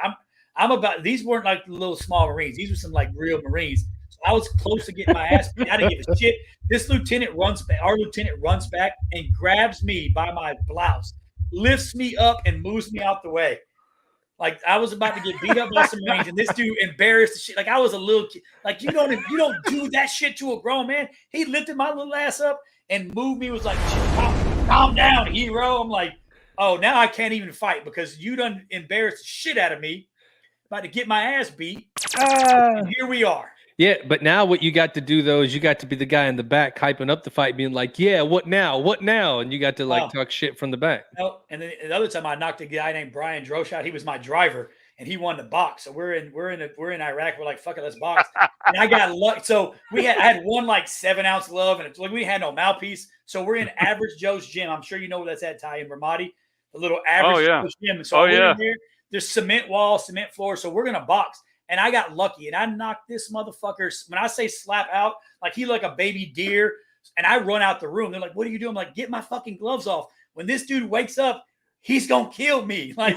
"I'm about." These weren't like little small Marines. These were some like real Marines. So I was close to getting my ass beat. I didn't give a shit. This lieutenant runs back. Our lieutenant runs back and grabs me by my blouse, lifts me up, and moves me out the way. Like I was about to get beat up by some Marines, and this dude embarrassed the shit. Like I was a little kid. Like you don't do that shit to a grown man. He lifted my little ass up and moved me. Was like, calm down, hero. I'm like, oh, now I can't even fight because you done embarrassed the shit out of me. About to get my ass beat. And here we are.
Yeah, but now what you got to do though is you got to be the guy in the back hyping up the fight, being like, "Yeah, what now? What now?" And you got to talk shit from the back.
No, and then the other time I knocked a guy named Brian Droshot. He was my driver, and he won the box. So we're in Iraq. We're like, fuck it, let's box. And I got lucky. So I had one like 7-ounce glove, and it's like we had no mouthpiece. So we're in Average Joe's gym. I'm sure you know where that's at, Ty in Ramadi, the little Average Joe's gym. And so in there, there's cement wall, cement floor. So we're gonna box. And I got lucky, and I knocked this motherfucker. When I say slap out, like he like a baby deer, and I run out the room. They're like, "What are you doing?" I'm like, "Get my fucking gloves off." When this dude wakes up, he's gonna kill me. Like,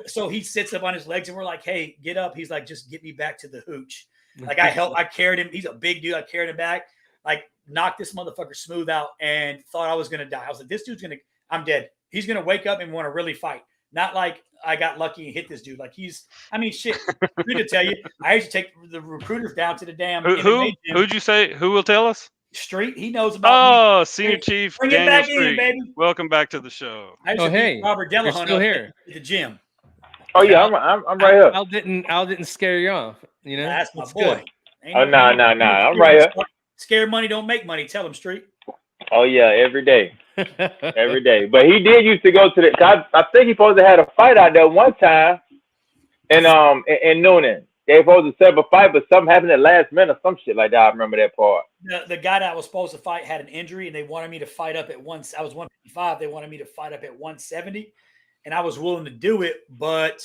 so he sits up on his legs, and we're like, "Hey, get up." He's like, "Just get me back to the hooch." Like I carried him. He's a big dude. I carried him back. Like knocked this motherfucker smooth out, and thought I was gonna die. I was like, "This dude's I'm dead. He's gonna wake up and want to really fight." Not like I got lucky and hit this dude. Like shit. Who to tell you? I used to take the recruiters down to the damn.
Who'd you say? Who will tell us?
Street. He knows about.
Oh, Senior Chief.
Bring
Daniel
it back
Street.
in, baby.
Welcome back to the show.
Hey,
Robert
you're
Delahunt
still here
at the gym.
Oh yeah, I'm right here.
Al didn't scare you off. You know,
that's my boy.
Oh no, I'm right here.
Scare money don't make money. Tell him, Street.
Oh yeah, every day. Every day. But he did used to go to the I think he supposed to have a fight out there one time in Noonan. They supposed to set up a fight, but something happened at last minute or some shit like that. I remember that part.
The guy that I was supposed to fight had an injury, and they wanted me to fight up at once. I was 155. They wanted me to fight up at 170, and I was willing to do it. But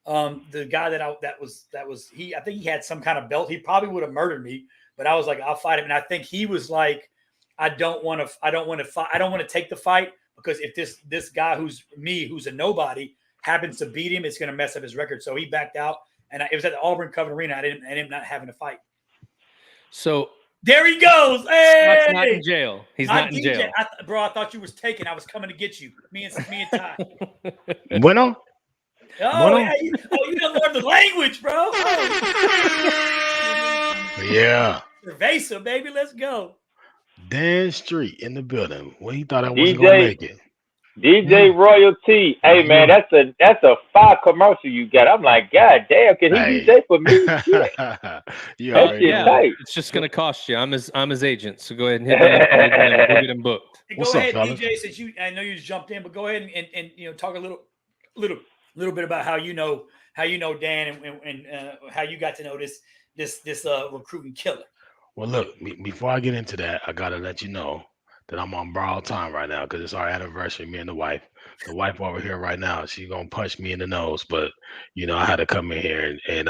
the guy that was I think he had some kind of belt. He probably would have murdered me, but I was like, I'll fight him. And I think he was like, I don't want to fight. I don't want to take the fight because if this guy who's a nobody happens to beat him, it's going to mess up his record. So he backed out, and it was at the Auburn Coven Arena. I ended up not having to fight.
So
there he goes. Hey,
Scott's not in jail. He's not in jail.
Bro, I thought you was taken. I was coming to get you. Me and Ty.
Bueno.
Oh, yeah, you don't learn the language, bro.
Yeah.
Cerveza, baby. Let's go.
Dan Street in the building. Well, he thought I wasn't gonna make it.
DJ Royalty. Hey man, that's a fire commercial you got. I'm like, God damn, can he do that for me?
It's just gonna cost you. I'm his agent, so go ahead and hit that. We'll get him booked.
Hey, go ahead, DJ. Since I know you just jumped in, but go ahead and talk a little bit about how you know Dan and how you got to know this recruiting killer.
Well, look, before I get into that, I gotta let you know that I'm on borrowed time right now because it's our anniversary, me and the wife. The wife over here right now, she's gonna punch me in the nose, but I had to come in here and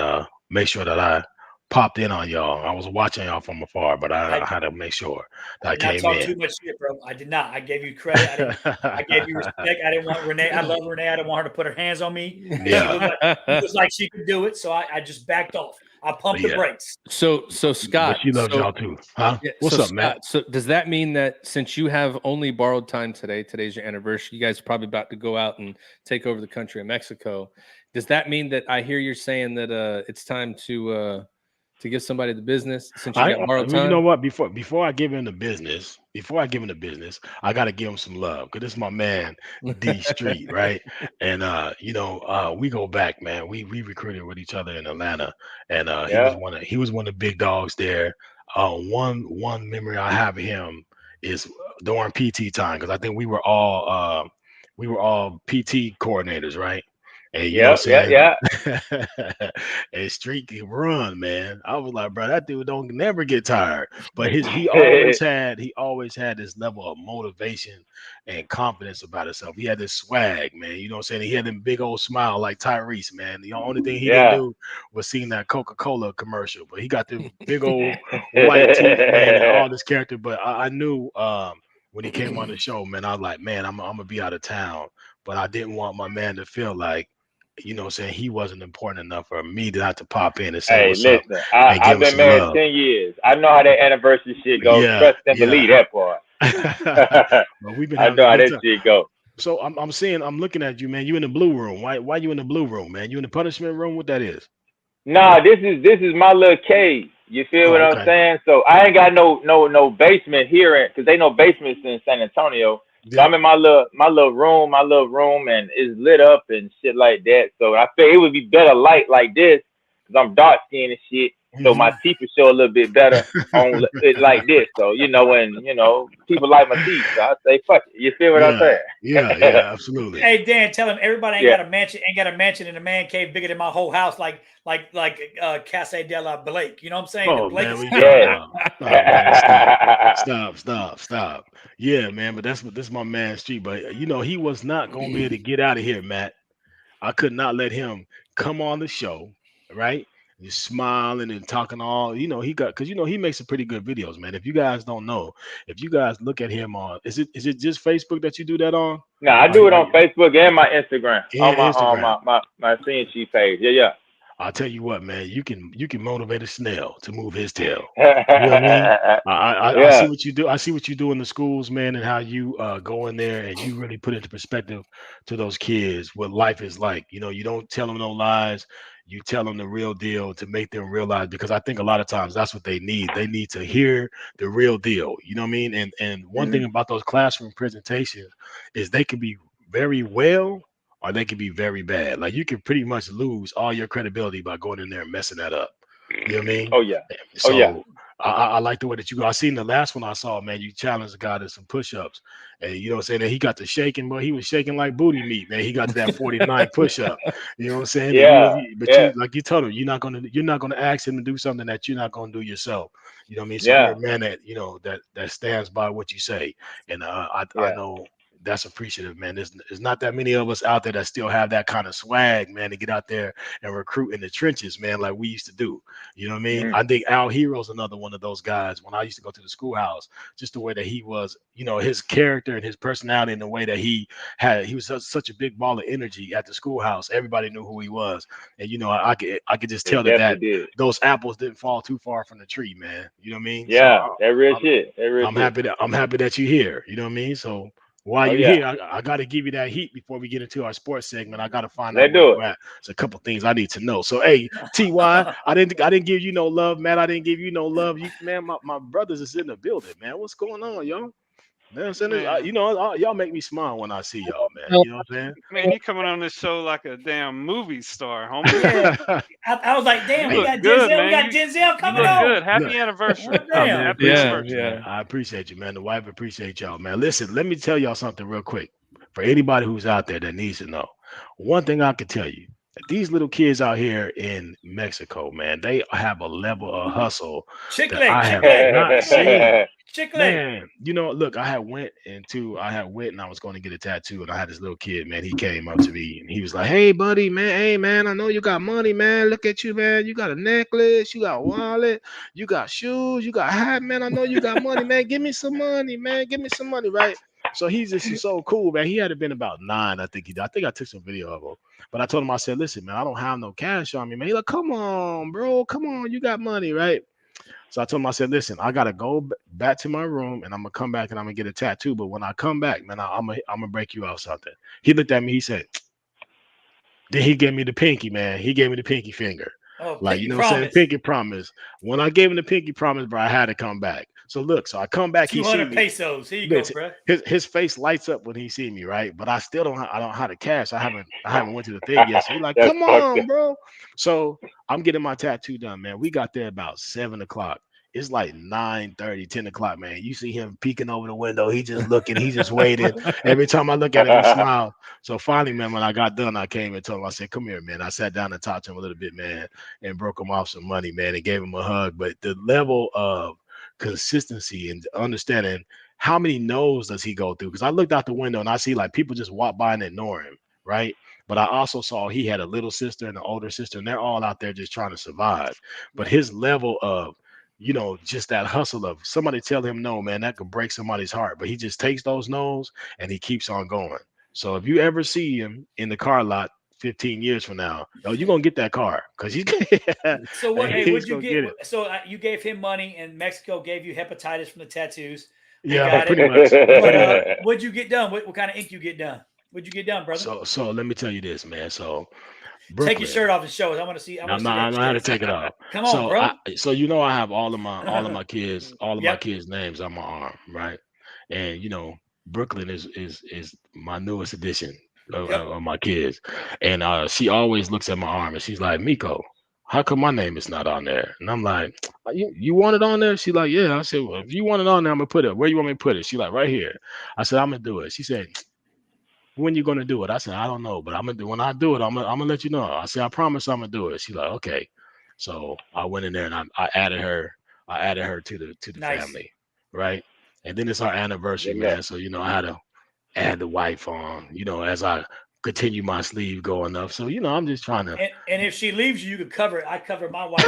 make sure that I popped in on y'all. I was watching y'all from afar, but I had to make sure that I came in.
Too much shit, bro. I did not. I gave you credit. I gave you respect. I didn't want Renee. I love Renee. I didn't want her to put her hands on me.
Yeah.
It was like she could do it, so I just backed off. I pumped the brakes.
So Scott,
but she loves y'all too, huh?
Yeah,
What's up,
Scott,
Matt?
So does that mean that since you have only borrowed time today's your anniversary, you guys are probably about to go out and take over the country of Mexico? Does that mean that I hear you're saying that it's time to give somebody the business since you got borrowed time?
You know what? Before I give him the business, I gotta give him some love because this is my man D Street, right? And we go back, man. We recruited with each other in Atlanta, and he was one of the big dogs there. One memory I have of him is during PT time because I think we were all PT coordinators, right? And yeah. And Street can run, man. I was like, bro, that dude don't never get tired. But he always had this level of motivation and confidence about himself. He had this swag, man. You know what I'm saying? He had them big old smile like Tyrese, man. The only thing he didn't do was seeing that Coca-Cola commercial. But he got the big old white teeth, man, and all this character. But I knew when he came on the show, man, I was like, man, I'm gonna be out of town. But I didn't want my man to feel like you know, saying he wasn't important enough for me to have to pop in and say
Hey,
what's up
listen,
and give
I've
him
been
some
married
love.
10 years. I know how that anniversary shit goes.
Yeah,
Trust and
yeah.
believe that part.
But we've been
I
having
know
a
how
good
that
time.
shit go.
So I'm looking at you, man. You in the blue room. Why you in the blue room, man? You in the punishment room? What that is?
Nah, this is my little cave. You feel what
Oh,
I'm
okay.
saying? So I ain't got no basement here, because they no basements in San Antonio. So
Yeah.
I'm in my little room, and it's lit up and shit like that. So I feel it would be better light like this, because I'm dark skinned and shit. So my teeth will show a little bit better on it like this. So when people like my teeth, so I say fuck it. You feel what I'm saying?
Yeah, absolutely.
Hey Dan, tell him everybody ain't
Yeah.
got a mansion in a man cave bigger than my whole house, like Casa de la Blake. You know what I'm saying?
Oh
The Blake
man,
is-
we talking about? Stop. Yeah, man, but this is my man Street. But he was not gonna be able to get out of here, Matt. I could not let him come on the show, right? Just smiling and talking all, because he makes some pretty good videos, man. If you guys don't know, if you guys look at him on, is it just Facebook that you do that on?
No, I do it on Facebook and my Instagram.
And
On
Instagram.
my senior chief page. Yeah.
I'll tell you what, man, you can motivate a snail to move his tail. You know what I mean? I see what you do. I see what you do in the schools, man, and how you go in there and you really put into perspective to those kids what life is like. You don't tell them no lies. You tell them the real deal to make them realize, because I think a lot of times that's what they need. They need to hear the real deal. You know what I mean? And one thing about those classroom presentations is they can be very well, or they can be very bad. Like, you can pretty much lose all your credibility by going in there and messing that up. You know what I mean?
Oh yeah.
So I like the way that you go. I seen the last one I saw, man. You challenged the guy to some push-ups, and you know what I'm saying. And he got to shaking, but he was shaking like booty meat, man. He got to that 49 push-up. You know what I'm saying?
Yeah.
Like you told him, you're not gonna ask him to do something that you're not gonna do yourself. You know what I mean? So
Yeah.
you're a man that stands by what you say, and I know that's appreciative, man. There's not that many of us out there that still have that kind of swag, man, to get out there and recruit in the trenches, man, like we used to do. You know what I mean? I think Al Hero's another one of those guys. When I used to go to the schoolhouse, just the way that he was, his character and his personality, and the way that he was such a big ball of energy at the schoolhouse. Everybody knew who he was, and I could just tell that those apples didn't fall too far from the tree, man. You know what I mean?
Yeah,
So
that real shit.
I'm happy that you're here. You know what I mean? So while you're here, I got to give you that heat before we get into our sports segment. I got to find out where you're at. There's a couple things I need to know. So, hey, TY, I didn't give you no love, Matt. I didn't give you no love. Man, my brothers is in the building, man. What's going on, y'all? Man, y'all make me smile when I see y'all, man. You know what I'm saying?
Man, you coming on this show like a damn movie star, homie.
Yeah. I was like, damn, we got
good,
Denzel.
man.
We got Denzel coming
you look
on.
good. Happy anniversary.
Happy
anniversary.
Man. I appreciate you, man. The wife appreciate y'all, man. Listen, let me tell y'all something real quick. For anybody who's out there that needs to know, one thing I can tell you, these little kids out here in Mexico, man, they have a level of hustle that I have not seen. Man, look, I went and I was going to get a tattoo, and I had this little kid, man. He came up to me and he was like, "Hey, buddy, man. Hey, man, I know you got money, man. Look at you, man. You got a necklace, you got a wallet, you got shoes, you got a hat, man. I know you got money, man. Give me some money, man. Give me some money, right?" So he's just so cool, man. He had been about 9, I think I took some video of him. But I told him, I said, "Listen, man, I don't have no cash on me, man." He's like, "Come on, bro. Come on. You got money, right?" So I told him, I said, "Listen, I got to go back to my room, and I'm going to come back and I'm going to get a tattoo. But when I come back, man, I'm going to break you out something." He looked at me. He said, then he gave me the pinky, man. He gave me the pinky finger.
Oh,
like, you know what I'm saying? Pinky promise. When I gave him the pinky promise, bro, I had to come back. So look, so I come back.
200 pesos. Here you go, bro.
His face lights up when he see me, right? But I still don't have the cash. I haven't went to the thing yet. So he's like, "Come on, bro." So I'm getting my tattoo done, man. We got there about 7 o'clock. It's like 9:30, 10 o'clock, man. You see him peeking over the window. He just looking. He just waiting. Every time I look at him, he smiles. So finally, man, when I got done, I came and told him, I said, "Come here, man." I sat down and talked to him a little bit, man, and broke him off some money, man, and gave him a hug. But the level of consistency and understanding how many no's does he go through? Because I looked out the window and I see like people just walk by and ignore him, right? But I also saw he had a little sister and an older sister, and they're all out there just trying to survive. But his level of just that hustle of somebody tell him no, man, that could break somebody's heart. But he just takes those no's and he keeps on going. So if you ever see him in the car lot 15 years from now, oh, you're gonna get that car because he's
So what? Hey,
he's
what'd you
gonna
get?
it.
So you gave him money, and Mexico gave you hepatitis from the tattoos. They
Yeah,
got
pretty
it.
much.
But what'd you get done? What kind of ink you get done? What'd you get done, brother?
So let me tell you this, man. So Brooklyn,
Take your shirt off and show us. I want to see. I
I'm not how to take it off.
Come on, bro.
So you know I have all of my kids, my
Yep.
kids' names on my arm, right? And Brooklyn is my newest addition of my kids, and she always looks at my arm and she's like, Miko, how come my name is not on there? And I'm like, you want it on there? She's like, yeah. I said, well, if you want it on there, I'm gonna put it. Where you want me to put it? She's like, right here. I said, I'm gonna do it. She said, when you gonna do it? I said, I don't know, but I'm gonna do. When I do it, I'm gonna let you know. I said, I promise I'm gonna do it. She's like, okay. So I went in there and I added her. I added her to the
Nice.
family, right? And then it's our anniversary, man. So I had to add the wife on, as I continue my sleeve going up. So I'm just trying to.
And if she leaves you, you can cover it. I covered my wife.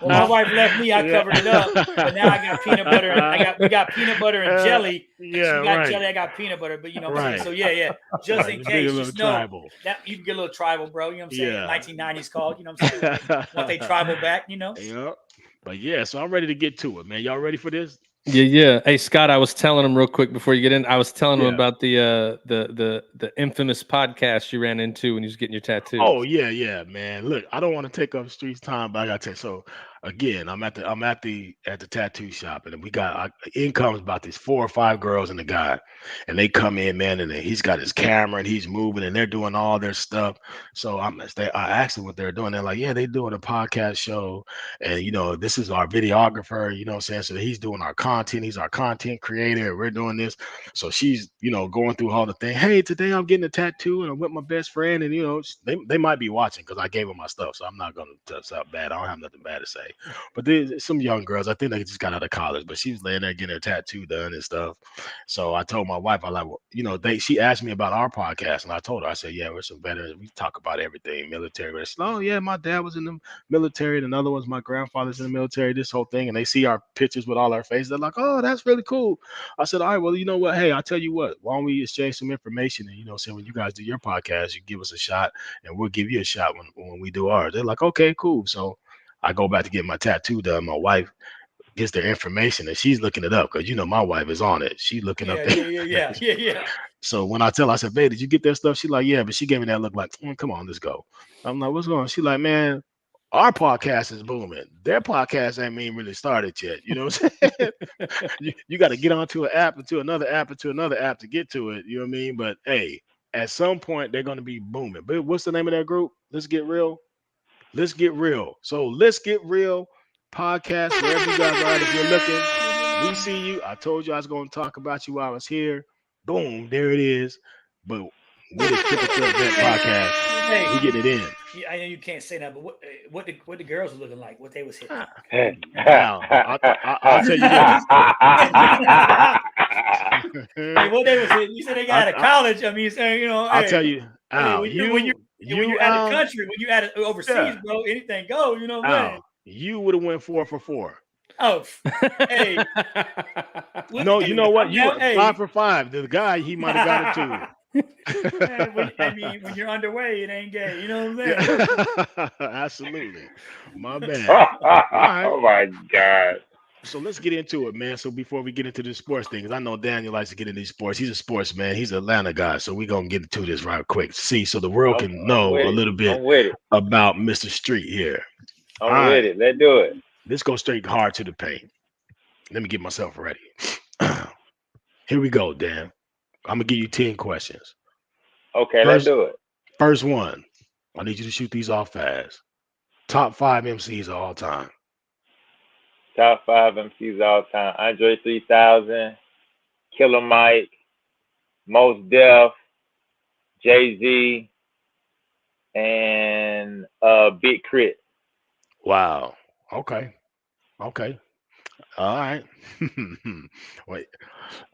When my wife left me, I covered it up. But now I got peanut butter. And we got peanut butter and jelly.
Yeah,
she got
right.
jelly. I got peanut butter. But
Right.
So yeah. Just in case, just know
tribal.
that you can get a little tribal, bro. You know what I'm saying?
Yeah.
1990s called. You know what I'm saying? Want they tribal back?
Yeah. But yeah, so I'm ready to get to it, man. Y'all ready for this?
Yeah. Hey, Scott, I was telling him real quick before you get in. I was telling him about the infamous podcast you ran into when you was getting your tattoo.
Oh yeah, man. Look, I don't want to take up Street's time, but I gotta tell you. So again, I'm at the tattoo shop, and we got in comes about these 4 or 5 girls and a guy, and they come in, man, and he's got his camera and he's moving and they're doing all their stuff. So I asked them what they're doing. They're like, yeah, they're doing a podcast show, and this is our videographer, you know what I'm saying? So he's doing our content, he's our content creator, and we're doing this. So she's going through all the thing. Hey, today I'm getting a tattoo and I'm with my best friend, and they might be watching because I gave them my stuff, so I'm not gonna touch up bad. I don't have nothing bad to say. But there's some young girls, I think they just got out of college, but she was laying there getting her tattoo done and stuff. So I told my wife, I like, well, she asked me about our podcast, and I told her, I said, yeah, we're some veterans. We talk about everything, military. She said, oh yeah, my dad was in the military, and another one's my grandfather's in the military, this whole thing. And they see our pictures with all our faces. They're like, oh, that's really cool. I said, all right, well, you know what? Hey, I'll tell you what, why don't we exchange some information? And say when you guys do your podcast, you give us a shot, and we'll give you a shot when we do ours. They're like, okay, cool. So I go back to get my tattoo done. My wife gets their information and she's looking it up because my wife is on it. She's looking up.
Yeah.
So when I tell her, I said, babe, did you get that stuff? She's like, yeah, but she gave me that look like, come on, let's go. I'm like, what's going on? She's like, man, our podcast is booming. Their podcast ain't even really started yet. You know what I'm saying? you got to get onto an app and to another app and to another app to get to it. You know what I mean? But hey, at some point they're going to be booming. But what's the name of that group? Let's Get Real. Let's Get Real. So Let's Get Real podcast, wherever you guys are, if you're looking, we see you. I told you I was going to talk about you while I was here. Boom, there it is. But with a Triple Threat Vet podcast, we getting it in.
Yeah, I know you can't say that, but what the girls were looking like, what they was hitting.
Now, I'll tell you this.
Hey, what they was hitting? You said they got out of college. I mean, saying
I'll tell you. Al,
when you're out of the country, when you out of overseas, bro, anything go. You know what I'm saying?
You would have went 4 for 4.
Oh, hey.
No, you know what? You 5 for 5. The guy, he might have got it too.
When you're underway, it ain't gay. You know what I'm saying?
Absolutely. My bad.
Oh my God.
So let's get into it, man. So before we get into the sports things, I know Daniel likes to get into these sports. He's a sportsman. He's an Atlanta guy. So we're going to get into this right quick. See, so the world can know a little bit about Mr. Street here.
I'm with it. Let's do it.
Let's go straight hard to the paint. Let me get myself ready. Here we go, Dan. I'm going to give you 10 questions.
Okay, let's do it.
First one. I need you to shoot these off fast. Top 5 MCs of all time.
Top 5 MCs of all time. Andre 3000, Killer Mike, Mos Def, Jay-Z, and Big Crit.
Wow. Okay. All right. Wait.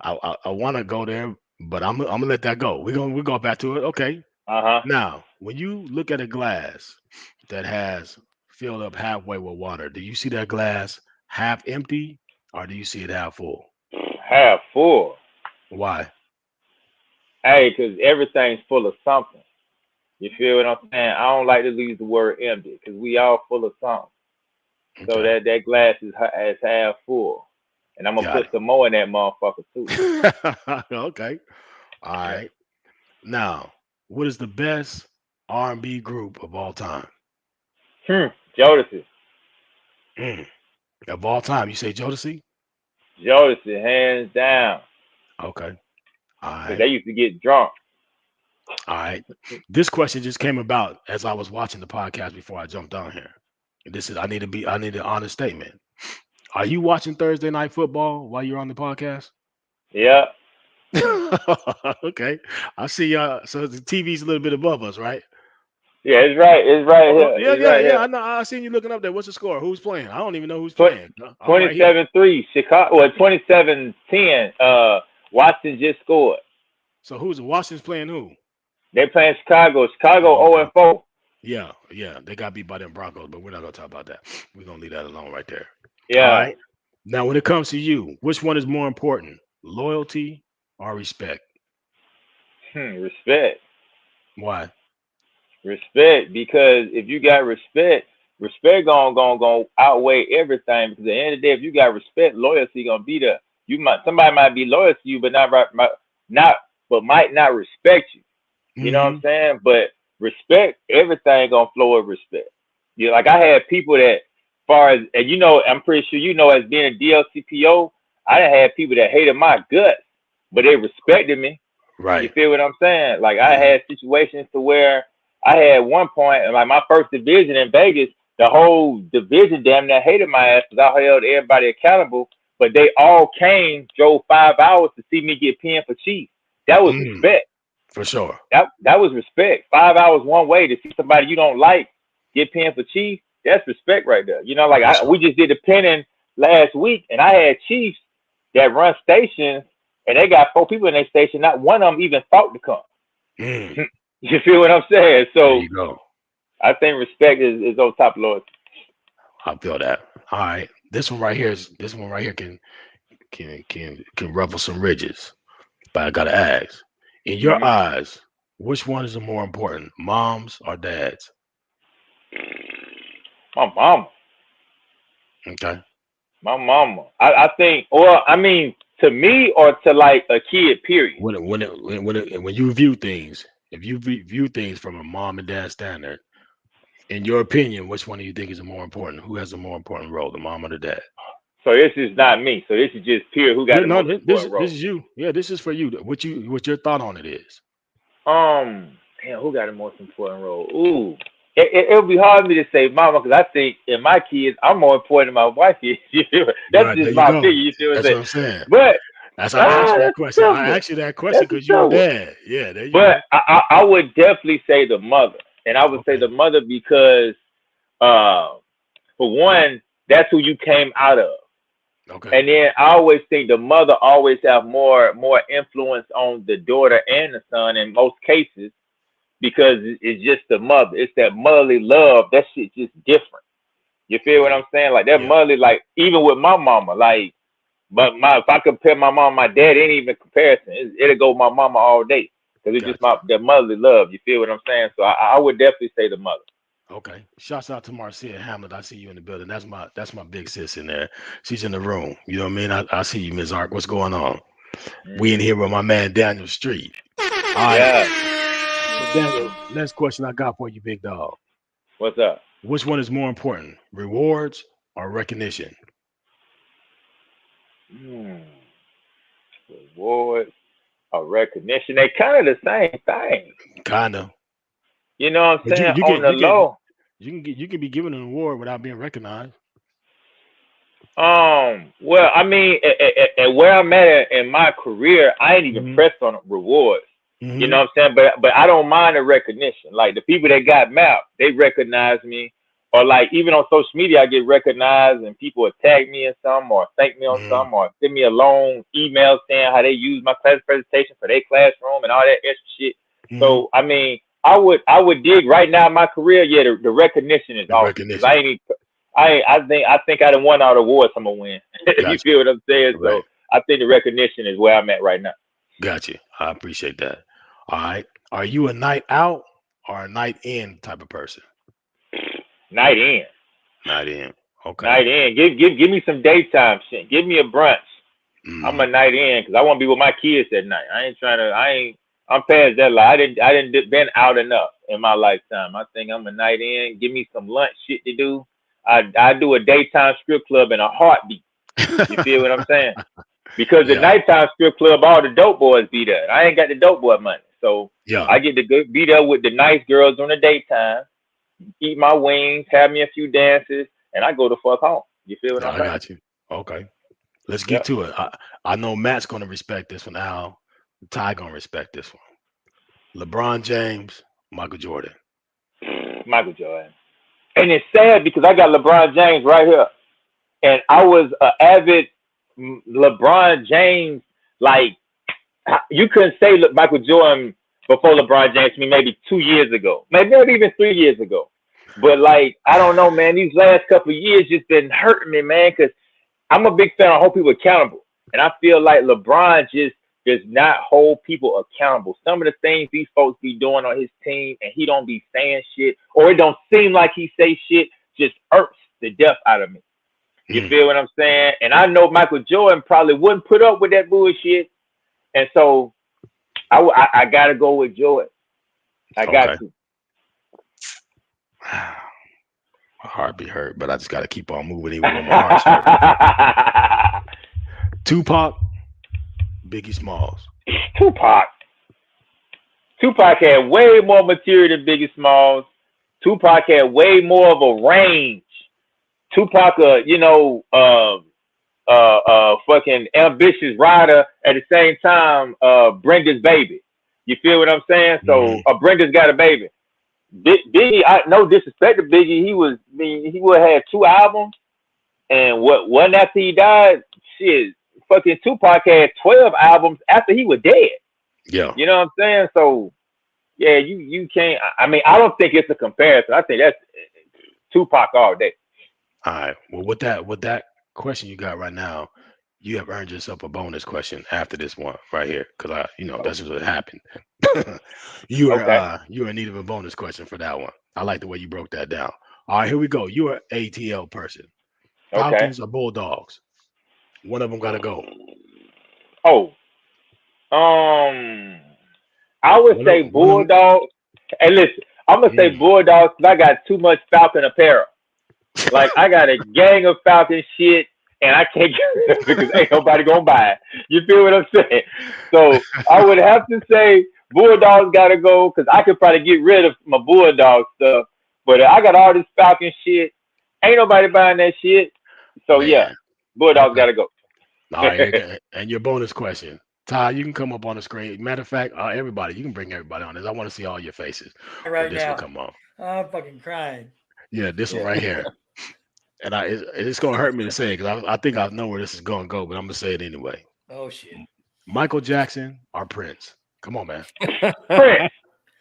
I want to go there, but I'm gonna let that go. We'll go back to it. Okay. Now, when you look at a glass that has filled up halfway with water, do you see that glass half empty or do you see it half full?
Half full.
Why?
Hey, because everything's full of something. You feel what I'm saying? I don't like to use the word empty because we all full of something. So
Okay.
that glass is half full. And I'm going to put some more in that motherfucker too.
Okay. All right. Now, what is the best R&B group of all time?
Jodeci.
Of all time, you say Jodeci?
Jodeci, hands down.
Okay. All right.
They used to get drunk.
All right. This question just came about as I was watching the podcast before I jumped on here. And this is I need an honest statement. Are you watching Thursday Night Football while you're on the podcast?
Yeah.
Okay. I see so the TV's a little bit above us, right?
Yeah, it's right. It's right here.
Yeah. I know. I seen you looking up there. What's the score? Who's playing? I don't even know who's playing.
27-3 Chicago. Well, 27-10. Washington just scored.
So Washington's playing who?
They're playing Chicago. Chicago 0-4.
Yeah. They got beat by them Broncos, but we're not gonna talk about that. We're gonna leave that alone right there.
Yeah.
All right. Now, when it comes to you, which one is more important, loyalty or respect?
Respect.
Why?
Respect, because if you got respect gonna outweigh everything. Because at the end of the day, if you got respect, loyalty gonna be there. Somebody might be loyal to you, but might not respect you. You know what I'm saying? But respect, everything gonna flow with respect. Like I had people that, and I'm pretty sure as being a DLCPO, I done had people that hated my guts, but they respected me.
Right.
You feel what I'm saying? Like I had situations to where I had one point, like my first division in Vegas, the whole division damn near hated my ass because I held everybody accountable, but they all drove 5 hours to see me get pinned for chief. That was respect.
For sure.
That was respect. 5 hours one way to see somebody you don't like get pinned for chief. That's respect right there. We just did the pinning last week, and I had chiefs that run stations, and they got 4 people in their station. Not one of them even thought to come. You feel what I'm saying? So
there you go.
I think respect is on top of loyalty.
I feel that. All right. This one right here can ruffle some ridges. But I gotta ask, in your eyes, which one is the more important, moms or dads?
My mama.
Okay.
My mama. I think, to me or to like a kid, period.
When you view things, if you view things from a mom and dad standard, in your opinion, which one do you think is more important? Who has a more important role, the mom or the dad?
So this is not me. So this is just pure. Who got the most important role?
This is you. Yeah, this is for you. What your thought on it is?
Who got the most important role? Ooh, it'll be hard for me to say mama because I think in my kids I'm more important than my wife is. That's right, just my opinion. You see what I'm saying? But
that's why I asked you that question. I asked you that question because you're a dad. Yeah, there you go.
But I would definitely say the mother, and I would say the mother because, for one, that's who you came out of. Okay. And then I always think the mother always have more influence on the daughter and the son in most cases because it's just the mother. It's that motherly love. That shit just different. You feel what I'm saying? Like that motherly, like even with my mama, like if I compare my mom and my dad, it ain't even a comparison. It'll go my mama all day because it's just that motherly love. You feel what I'm saying? So I would definitely say the mother.
Okay. Shouts out to Marcia Hamlet. I see you in the building. That's my big sis in there. She's in the room. You know what I mean? I see you, Ms. Ark. What's going on? We in here with my man Daniel Street. All right. So Daniel, next question I got for you, big dog.
What's up?
Which one is more important, rewards or recognition?
Rewards or recognition. They kind of the same thing.
Kind of.
You know what I'm saying? On the low.
You can be given an award without being recognized.
Well, I mean, at where I'm at in my career, I ain't even pressed on rewards. You know what I'm saying? But I don't mind the recognition. Like the people that got mapped, they recognize me. Or like even on social media, I get recognized and people will tag me in something or thank me on something or send me a long email saying how they use my class presentation for their classroom and all that extra shit. So I mean, I would dig right now in my career. Yeah, the recognition is awesome. I think I done won all the awards I'm gonna win. You feel what I'm saying? Right. So I think the recognition is where I'm at right now.
Got you. I appreciate that. All right. Are you a night out or a night in type of person?
Night in.
Night in. Okay.
Night in. Give me some daytime shit. Give me a brunch. I'm a night in because I want to be with my kids at night. I'm past that. Like I didn't been out enough in my lifetime. I think I'm a night in. Give me some lunch shit to do. I do a daytime strip club in a heartbeat. You feel what I'm saying? Because the nighttime strip club, all the dope boys be there. I ain't got the dope boy money, so I get to go be there with the nice girls on the daytime, eat my wings, have me a few dances, and I go the fuck home. You feel what I'm saying?
I got you. Okay, let's get to it. I know Matt's gonna respect this one. Al, Ty gonna respect this one. LeBron James, Michael Jordan.
Michael Jordan. And it's sad because I got LeBron James right here, and I was an avid LeBron James. Like, you couldn't say Michael Jordan before LeBron James to me maybe 2 years ago, maybe even 3 years ago. But like, I don't know, man. These last couple of years just been hurting me, man. Because I'm a big fan of hold people accountable, and I feel like LeBron just does not hold people accountable. Some of the things these folks be doing on his team, and he don't be saying shit, or it don't seem like he say shit, just irks the death out of me. You feel what I'm saying? And I know Michael Jordan probably wouldn't put up with that bullshit, and so I gotta go with Jordan. I got to.
My heart be hurt, but I just gotta keep on moving even when my heart's hurt. Tupac, Biggie Smalls.
Tupac had way more material than Biggie Smalls. Tupac had way more of a range. Tupac, fucking ambitious rider at the same time, Brenda's baby. You feel what I'm saying? So Brenda's got a baby. Biggie, no disrespect to Biggie, he would have had 2 albums, and one after he died, shit. Fucking Tupac had 12 albums after he was dead.
Yeah.
You know what I'm saying? So, yeah, you can't. I mean, I don't think it's a comparison. I think that's Tupac all day.
All right. Well, with that question you got right now, you have earned yourself a bonus question after this one right here, because that's just what happened. You are in need of a bonus question for that one. I like the way you broke that down. All right, here we go. You're an ATL person. Falcons or Bulldogs? One of them gotta go.
I would say Bulldogs. Hey, listen, I'm gonna say Bulldogs because I got too much Falcon apparel. Like, I got a gang of Falcon shit, and I can't get rid of it because ain't nobody gonna buy it. You feel what I'm saying? So I would have to say Bulldogs gotta go because I could probably get rid of my Bulldog stuff, but I got all this Falcon shit. Ain't nobody buying that shit. So yeah. Bulldogs gotta go.
All right, and your bonus question, Ty, you can come up on the screen. Matter of fact, everybody, you can bring everybody on this. I want to see all your faces.
Right
this
now,
will come on.
I'm fucking crying.
Yeah, this one right here, and it's gonna hurt me to say it because I think I know where this is gonna go, but I'm gonna say it anyway.
Oh shit.
Michael Jackson or Prince? Come on, man.
Prince.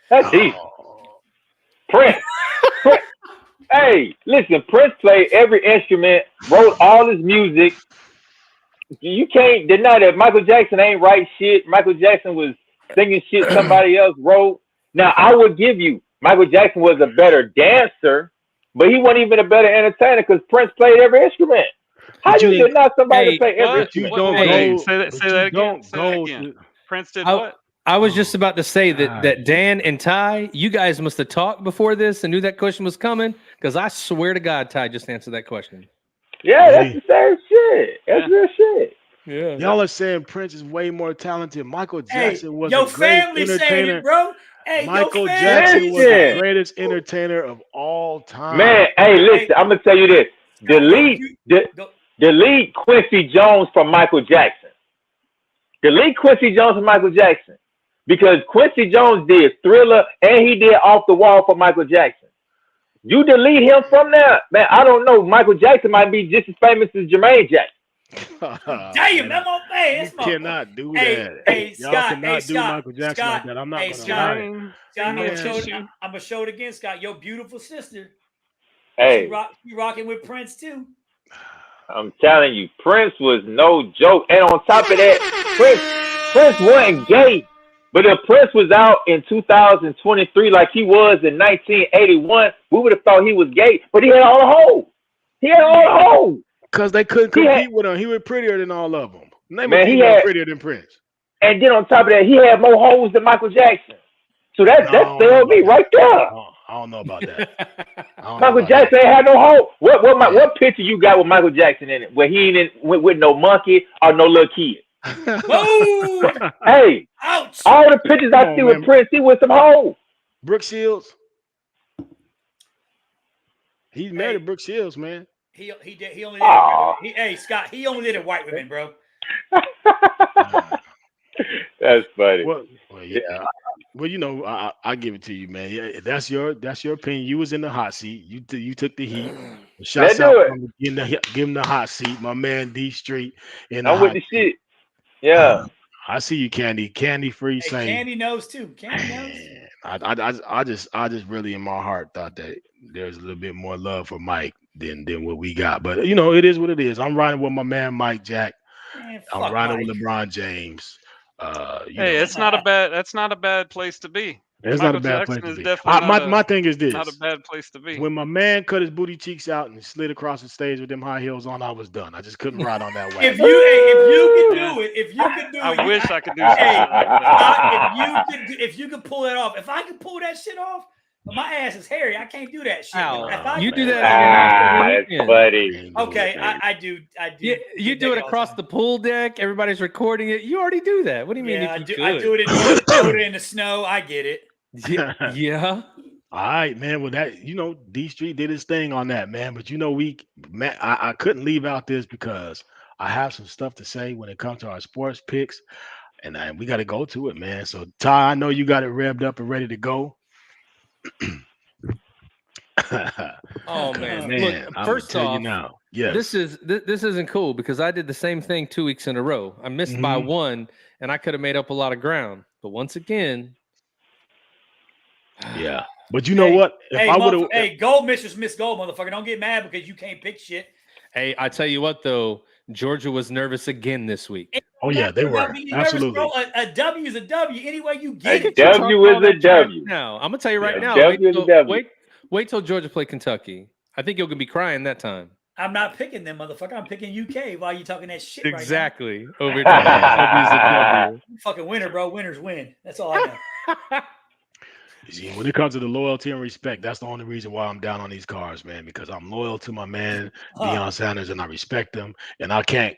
That's deep. Prince. Hey, listen, Prince played every instrument, wrote all his music. You can't deny that Michael Jackson ain't write shit. Michael Jackson was singing shit somebody else wrote. Now, I would give you, Michael Jackson was a better dancer, but he wasn't even a better entertainer because Prince played every instrument. How you deny somebody to play every instrument?
Say that again. Prince did what?
I was just about to say that Dan and Ty, you guys must have talked before this and knew that question was coming, because I swear to God, Ty just answered that question.
Yeah, that's the same shit. That's real shit.
Yeah,
y'all are saying Prince is way more talented. Michael Jackson was
your
a great
family
entertainer.
saying it, bro. Hey,
Michael Jackson was the greatest entertainer of all time.
Man, hey, listen, I'm gonna tell you this: delete Quincy Jones from Michael Jackson. Delete Quincy Jones from Michael Jackson. Because Quincy Jones did Thriller and he did Off the Wall for Michael Jackson. You delete him from there, man. I don't know. Michael Jackson might be just as famous as Jermaine Jackson.
Damn, that's my man.
You cannot do
that.
Hey,
Scott,
y'all cannot do Michael Jackson like that. I'm not gonna
lie. Scott, I'm gonna show it again, Scott. Your beautiful sister.
Hey,
you rocking with Prince too.
I'm telling you, Prince was no joke. And on top of that, Prince wasn't gay. But if Prince was out in 2023 like he was in 1981, we would have thought he was gay. But he had all the hoes. He had all the hoes.
Because they couldn't compete with him. He was prettier than all of them. Name
Man,
a
he
female
had-
prettier than Prince.
And then on top of that, he had more hoes than Michael Jackson. So that's still me right there.
I don't know about that.
Michael Jackson ain't had no hoe. What picture you got with Michael Jackson in it? Where he ain't with no monkey or no little kid?
Whoa!
Hey,
Ouch!
all the pictures I see with Prince, he with some hoes.
Brooke Shields. He's married to Brooke Shields, man.
He only did it. Hey Scott, he only did it white women, bro.
That's funny.
Well, yeah. Well, you know, I give it to you, man. Yeah, that's your opinion. You was in the hot seat. You took the heat. Shouts out from give him the hot seat, my man D Street.
I'm with the shit. Yeah.
I see you, Candy free saying.
Candy knows too. Candy knows.
I just really in my heart thought that there's a little bit more love for Mike than what we got. But you know, it is what it is. I'm riding with my man Mike Jack.
Man,
I'm riding
Mike.
with LeBron James.
Hey, it's not a bad. That's not a bad place to be.
It's
Michael
not a bad
Jackson
place to
is
be.
definitely
My thing is this:
not a bad place to be.
when my man cut his booty cheeks out and slid across the stage with them high heels on, I was done. I just couldn't ride on that wagon.
If you can do it,
I wish I could do
Hey,
something like that.
if you could pull that off, if I could pull that shit off, my ass is hairy. I can't do that shit.
Ow.
If I
You
could-
do that.
That's funny.
Okay, I do.
Yeah, you do it across the pool deck. Everybody's recording it. You already do that. What do you mean?
Yeah,
If you
I
could?
do it in the snow. I get it.
Yeah.
All right, man. Well, that D Street did his thing on that, man. But I couldn't leave out this because I have some stuff to say when it comes to our sports picks, and we got to go to it, man. So Ty, I know you got it revved up and ready to go.
Oh man.
Man,
Look,
I'm
first
tell you
off,
now, yes,
this isn't cool because I did the same thing 2 weeks in a row. I missed by one, and I could have made up a lot of ground. But once again,
yeah. But you know what? If I would have,
hey, gold misses miss gold, motherfucker. Don't get mad because you can't pick shit.
hey, I tell you what though, Georgia was nervous again this week.
oh yeah, they were absolutely.
A W is a W. Any way you get
A
it.
W is a W.
Now I'm gonna tell you right now.
W is a W.
Wait till Georgia play Kentucky. I think you're gonna be crying that time.
I'm not picking them, motherfucker. I'm picking UK while you talking that shit
Exactly. Over time. W's a W.
right now. Fucking winner, bro. Winners win. That's all I know.
You see, when it comes to the loyalty and respect, that's the only reason why I'm down on these cars, man. Because I'm loyal to my man Deion Sanders, and I respect him. And I can't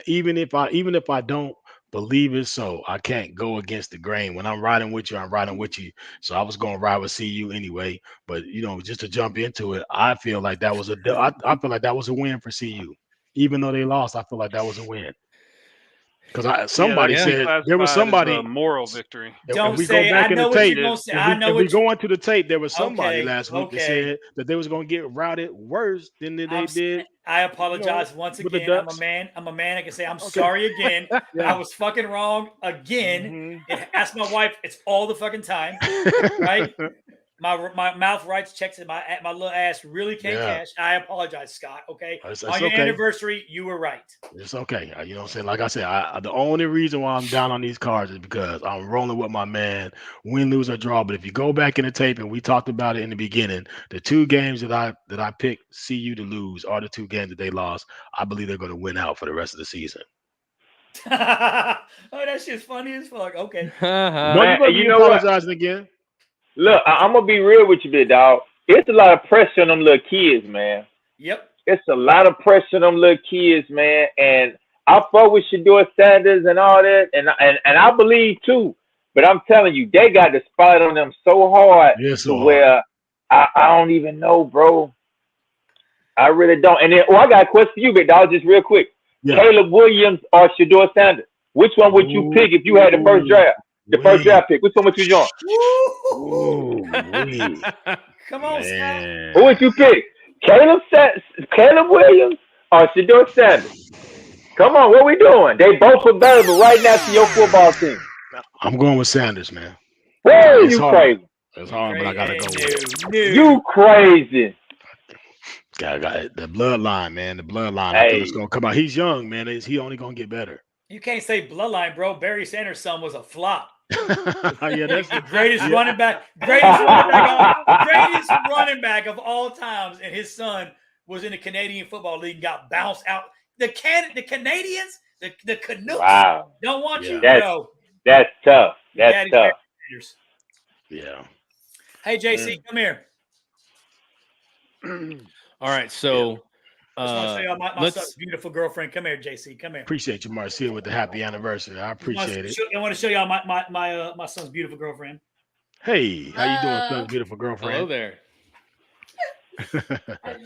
even if I don't believe it, so I can't go against the grain. When I'm riding with you, I'm riding with you. So I was gonna ride with CU anyway. But just to jump into it, I feel like that was I feel like that was a win for CU. Even though they lost, I feel like that was a win. Because somebody said there was somebody
a moral victory.
Don't
we
say.
go back
I
in
know
the
what
tape.
you're gonna say. I know
If
what
we go into the tape, there was somebody
Okay,
last week that said that they was going to get routed worse than they did.
I apologize once
with the
again. I'm a
Ducks.
man. I'm a man. I can say I'm sorry again.
Yeah.
I was fucking wrong again. Ask my wife. It's all the fucking time, right? My mouth writes checks and my little ass really can't cash. I apologize, Scott. Okay,
It's
on your
okay.
anniversary, you were right.
It's okay. You know what I'm saying? Like I said, the only reason why I'm down on these cards is because I'm rolling with my man, win, lose, or draw. But if you go back in the tape, and we talked about it in the beginning, the two games that I picked CU to lose are the two games that they lost. I believe they're going to win out for the rest of the season.
Oh, that shit's funny as fuck. Okay.
No,
Man,
you know apologizing again.
Look, I'm gonna be real with you, big dog. It's a lot of pressure on them little kids, man.
Yep.
It's a lot of pressure on them little kids, man. And I fuck with Shedeur Sanders and all that, and I believe too. But I'm telling you, they got the spot on them so hard where I don't even know, bro. I really don't. And then, I got a question for you, big dog, just real quick. Yeah. Caleb Williams or Shedeur Sanders? Which one would you pick if you had the first draft? The first draft pick. Which one would you join?
Come on, Scott.
Who would you pick? Caleb Williams or Shedeur Sanders? Come on, what we doing? They both available right now to your football team.
I'm going with Sanders, man.
Whoa, you crazy.
It's hard, but I gotta go with it.
You crazy.
Got the bloodline, man. The bloodline. I think it's gonna come out. He's young, man. He only gonna get better.
You can't say bloodline, bro. Barry Sanders' son was a flop.
Yeah, that's
The greatest running back, greatest running back of all times, and his son was in the Canadian Football League and got bounced out. The Canadians, the Canucks don't want you. No,
that's tough. That's tough.
Yeah.
Hey, JC, come here.
All right, so
I just want to show y'all my son's beautiful girlfriend. Come here, JC. Come here.
Appreciate you, Marcia, with the happy anniversary. I appreciate it.
I want to show y'all my son's beautiful girlfriend.
Hey, how you doing, son's beautiful girlfriend?
Hello there.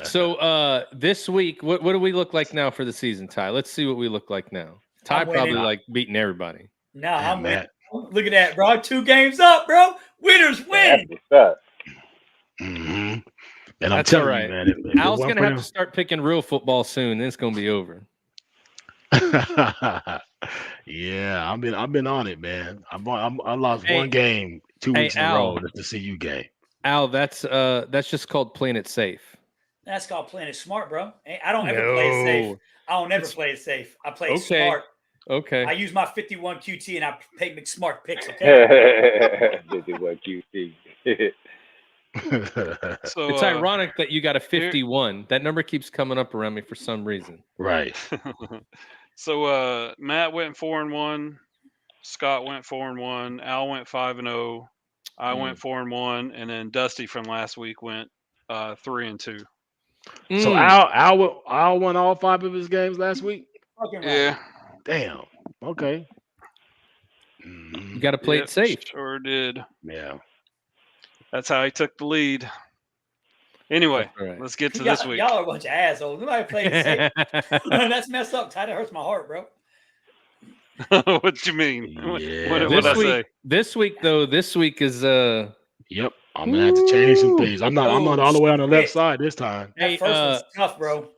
So this week, what do we look like now for the season, Ty? Let's see what we look like now. Ty probably like beating everybody.
No, I'm winning. Look at that, bro. 2 games up, bro. Winners win.
Mm-hmm. And
that's all right. You, man, Al's gonna have to start picking real football soon. Then it's gonna be over.
Yeah, I've been on it, man. I lost one game 2 weeks in a row. That's the CU game.
Al, that's just called playing it safe.
That's called playing it smart, bro. I don't ever play it safe. I don't ever play it safe. I play it smart.
Okay.
I use my 51 QT and I take McSmart picks. Okay.
51 QT.
So it's ironic that you got a 51. That number keeps coming up around me for some reason.
Right.
So Matt went 4-1, Scott went 4-1, Al went 5-0, I went 4-1, and then Dusty from last week went 3-2.
So Al won all 5 of his games last week.
Yeah.
Damn. Okay.
You got to play it safe.
Sure did.
Yeah.
That's how he took the lead. Anyway, let's get to this week.
Y'all are a bunch of assholes. Nobody played safe. That's messed up, Ty. That hurts my heart, bro.
What you mean?
Yeah.
What I say?
This week is
Yep. I'm gonna have to change some things. I'm not all the way on the left side this time.
That first one's tough, bro.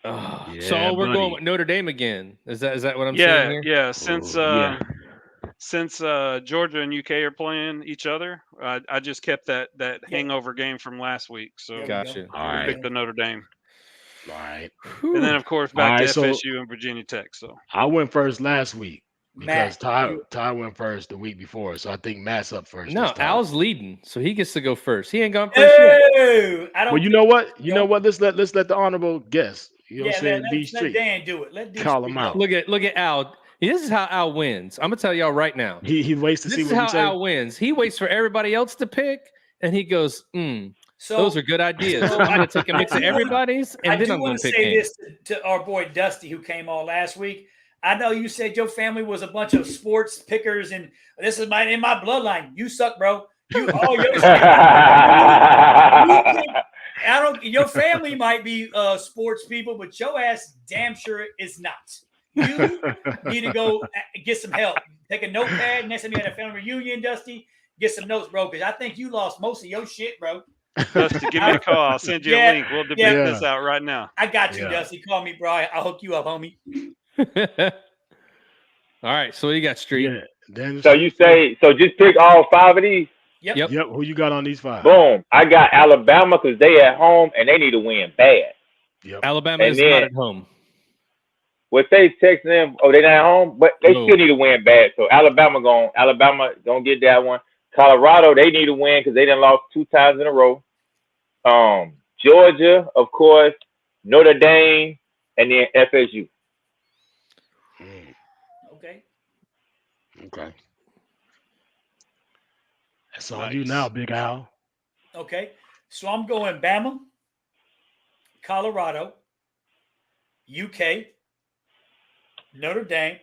So we're going with Notre Dame again. Is that what I'm saying here?
Yeah. Since Georgia and UK are playing each other, I just kept that hangover game from last week. So
gotcha.
I picked the Notre Dame.
All right.
And then of course back to FSU and Virginia Tech. So
I went first last week because Ty went first the week before. So I think Matt's up first.
No, Al's leading, so he gets to go first. He ain't gone first yet.
Well, you know what? You know what? Let's let the honorable guest. You know what I'm saying?
Let Dan do it. Let Dan
call him out.
Look at Al. This is how Al wins. I'm gonna tell y'all right now.
He waits to see what you say.
This is how Al wins. He waits for everybody else to pick, and he goes, So those are good ideas. I'm gonna take a mix of everybody's, and then I'm gonna pick. I do want to say
this to our boy Dusty, who came on last week. I know you said your family was a bunch of sports pickers, and this is in my bloodline. You suck, bro. Your family might be sports people, but your ass damn sure is not. You need to go get some help. Take a notepad. Next time you had a family reunion, Dusty, get some notes, bro, because I think you lost most of your shit, bro.
Dusty, give me a call. I'll send you a link. We'll debate this out right now.
I got you, Dusty. Call me, bro. I'll hook you up, homie.
All right. So what you got, Street?
Yeah.
So you say, just pick all 5 of these?
Yep. Who you got on these 5?
Boom. I got Alabama because they at home and they need to win bad.
Yep.
Alabama is not at home.
What they texting them? Oh, they not at home, but they still need to win bad. So Alabama gonna get that one. Colorado, they need to win because they done lost 2 times in a row. Georgia, of course, Notre Dame, and then FSU.
Okay. That's on you now, Big Al.
Okay. So I'm going Bama, Colorado, UK, Notre Dame,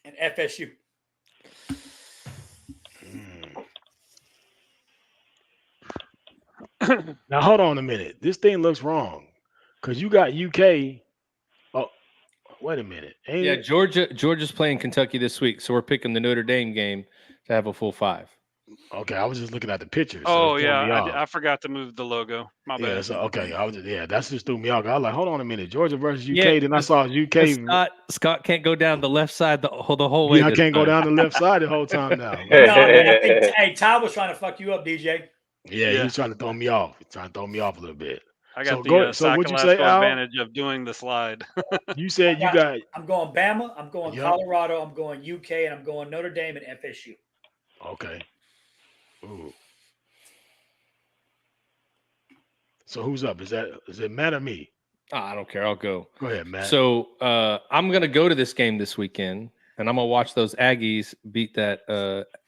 and FSU.
Now hold on a minute. This thing looks wrong because you got UK. Oh, wait a minute.
Georgia's playing Kentucky this week, so we're picking the Notre Dame game to have a full 5.
Okay, I was just looking at the pictures.
So I forgot to move the logo. My bad.
So, okay, that's just threw me off. I was like, hold on a minute, Georgia versus UK. Then I saw UK.
Scott can't go down the left side the whole way.
I can't go down the left side the whole time now.
Hey, Ty was trying to fuck you up, DJ.
Yeah, he was trying to throw me off. He's trying to throw me off a little bit.
I got the psychological advantage of doing the slide.
You said you got.
I'm going Bama. I'm going Colorado. I'm going UK, and I'm going Notre Dame and FSU.
Okay. Ooh. So who's up? Is it Matt or me?
I don't care. I'll go.
Go ahead, Matt.
So I'm gonna go to this game this weekend, and I'm gonna watch those Aggies beat that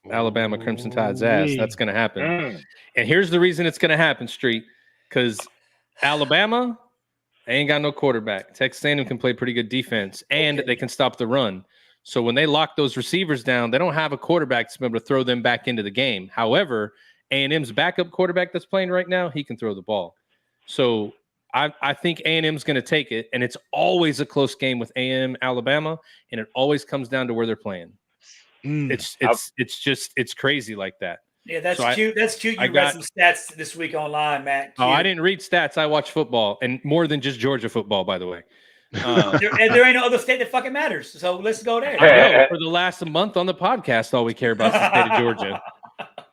Alabama Crimson Tide's ass. That's gonna happen. And here's the reason it's gonna happen, Street, because Alabama ain't got no quarterback. Texas A&M can play pretty good defense, and they can stop the run. So when they lock those receivers down, they don't have a quarterback to be able to throw them back into the game. However, A&M's backup quarterback that's playing right now, he can throw the ball. So I think A&M's going to take it, and it's always a close game with A&M Alabama, and it always comes down to where they're playing. It's crazy like that.
Yeah, that's cute. That's cute. You read some stats this week online, Matt. Cute.
Oh, I didn't read stats. I watch football, and more than just Georgia football, by the way.
There ain't no other state that fucking matters. So let's go there.
I know, for the last month on the podcast, all we care about is the state of Georgia.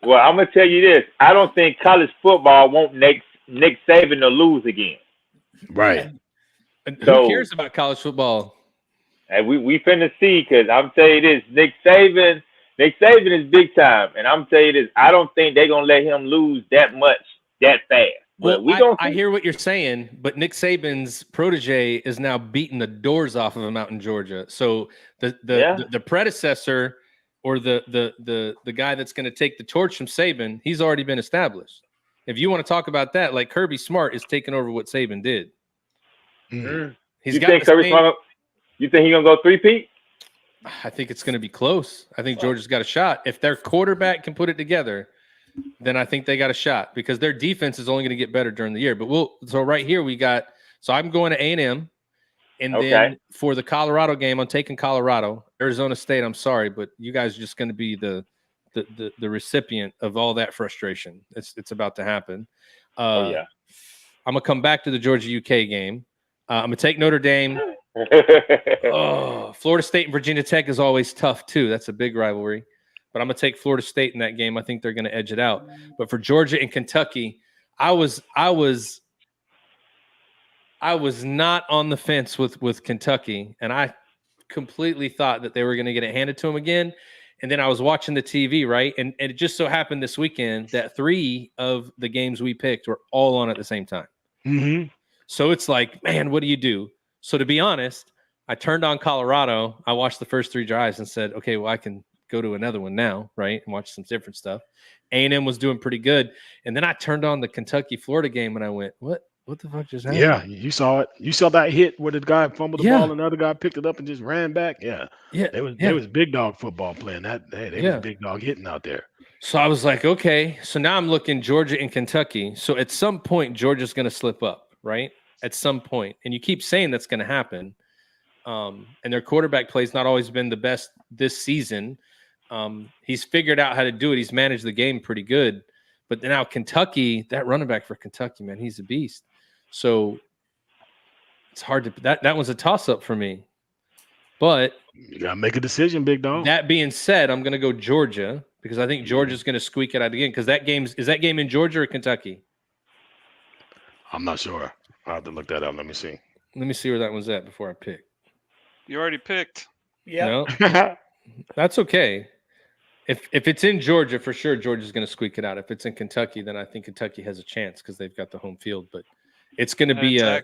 Well, I'm gonna tell you this. I don't think college football won't make Nick Saban to lose again.
Right.
Who cares about college football?
And we finna see, because I'm telling you this, Nick Saban is big time, and I'm telling you this, I don't think they're gonna let him lose that much that fast.
Well, I hear what you're saying, but Nick Saban's protege is now beating the doors off of him out in Georgia. So the predecessor or the guy that's going to take the torch from Saban, he's already been established. If you want to talk about that, like Kirby Smart is taking over what Saban did.
You think Kirby Smart? You think he's gonna go 3-peat?
I think it's going to be close. I think Georgia's got a shot. If their quarterback can put it together, then I think they got a shot, because their defense is only going to get better during the year. But so right here I'm going to A&M, and then for the Colorado game, I'm taking Colorado. Arizona State, I'm sorry, but you guys are just going to be the recipient of all that frustration. It's about to happen. I'm gonna come back to the Georgia UK game. I'm gonna take Notre Dame. Florida State and Virginia Tech is always tough too. That's a big rivalry. But I'm going to take Florida State in that game. I think they're going to edge it out. But for Georgia and Kentucky, I was not on the fence with Kentucky, and I completely thought that they were going to get it handed to them again. And then I was watching the TV, right? And it just so happened this weekend that 3 of the games we picked were all on at the same time.
Mm-hmm.
So it's like, man, what do you do? So to be honest, I turned on Colorado. I watched the first 3 drives and said, okay, well, I can go to another one now, right, and watch some different stuff. A&M was doing pretty good, and then I turned on the Kentucky-Florida game, and I went, what the fuck just happened?
Yeah, you saw it. You saw that hit where the guy fumbled the ball and the other guy picked it up and just ran back. Yeah. They was big dog football playing that. They was big dog hitting out there.
So I was like, okay. So now I'm looking Georgia and Kentucky. So at some point, Georgia's going to slip up, right? At some point. And you keep saying that's going to happen. And their quarterback play's not always been the best this season. He's figured out how to do it. He's managed the game pretty good. But now Kentucky, that running back for Kentucky, man, he's a beast. So it's hard to that was a toss-up for me. But
you gotta make a decision, big dog.
That being said, I'm gonna go Georgia, because I think Georgia's gonna squeak it out again. Because is that game in Georgia or Kentucky?
I'm not sure. I'll have to look that up. Let me see.
Let me see where that one's at before I pick.
You already picked.
Yeah.
No, that's okay. If it's in Georgia, for sure, Georgia's going to squeak it out. If it's in Kentucky, then I think Kentucky has a chance because they've got the home field. But it's going to be a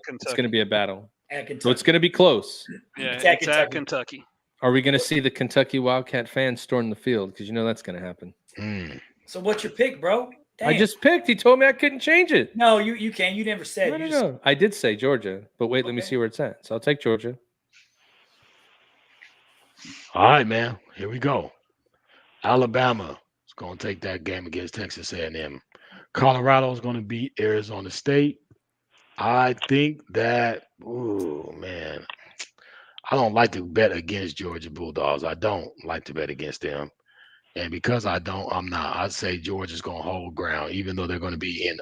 battle. So it's going to be close.
Yeah, it's at Kentucky.
Are we going to see the Kentucky Wildcat fans storm the field? Because you know that's going to happen.
So what's your pick, bro? Damn.
I just picked. He told me I couldn't change it.
No, you can't. You never said.
No. I did say Georgia, but wait, let me see where it's at. So I'll take Georgia.
All right, man. Here we go. Alabama is going to take that game against Texas A&M. Colorado is going to beat Arizona State. I think that, man, I don't like to bet against Georgia Bulldogs. I don't like to bet against them. And because I don't, I'm not. I'd say Georgia's going to hold ground, even though they're going to be in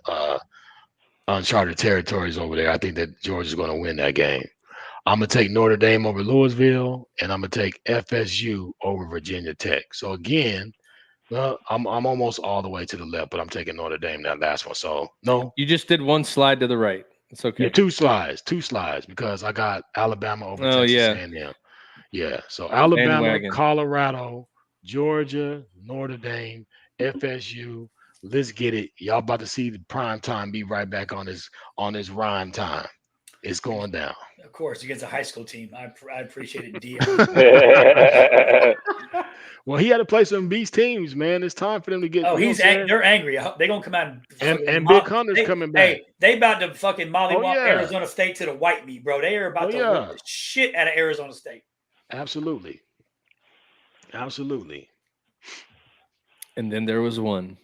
uncharted territories over there. I think that Georgia's going to win that game. I'm going to take Notre Dame over Louisville, and I'm going to take FSU over Virginia Tech. So, again, well, I'm almost all the way to the left, but I'm taking Notre Dame, that last one. So, no.
You just did one slide to the right. It's okay.
Yeah, two slides, because I got Alabama over Texas A&M. Yeah, so Alabama, Colorado, Georgia, Notre Dame, FSU. Let's get it. Y'all about to see the prime time be right back on this Rhyme time. It's going down.
Of course, against a high school team. I appreciate it, Dion.
Well, he had to play some beast teams, man. It's time for them to get.
Oh, they're angry. They're gonna come out
and Big Hunter's coming back.
Hey, they about to fucking mollywop
yeah.
Arizona State to the white meat, bro. They are about to whip the shit out of Arizona State.
Absolutely.
And then there was one.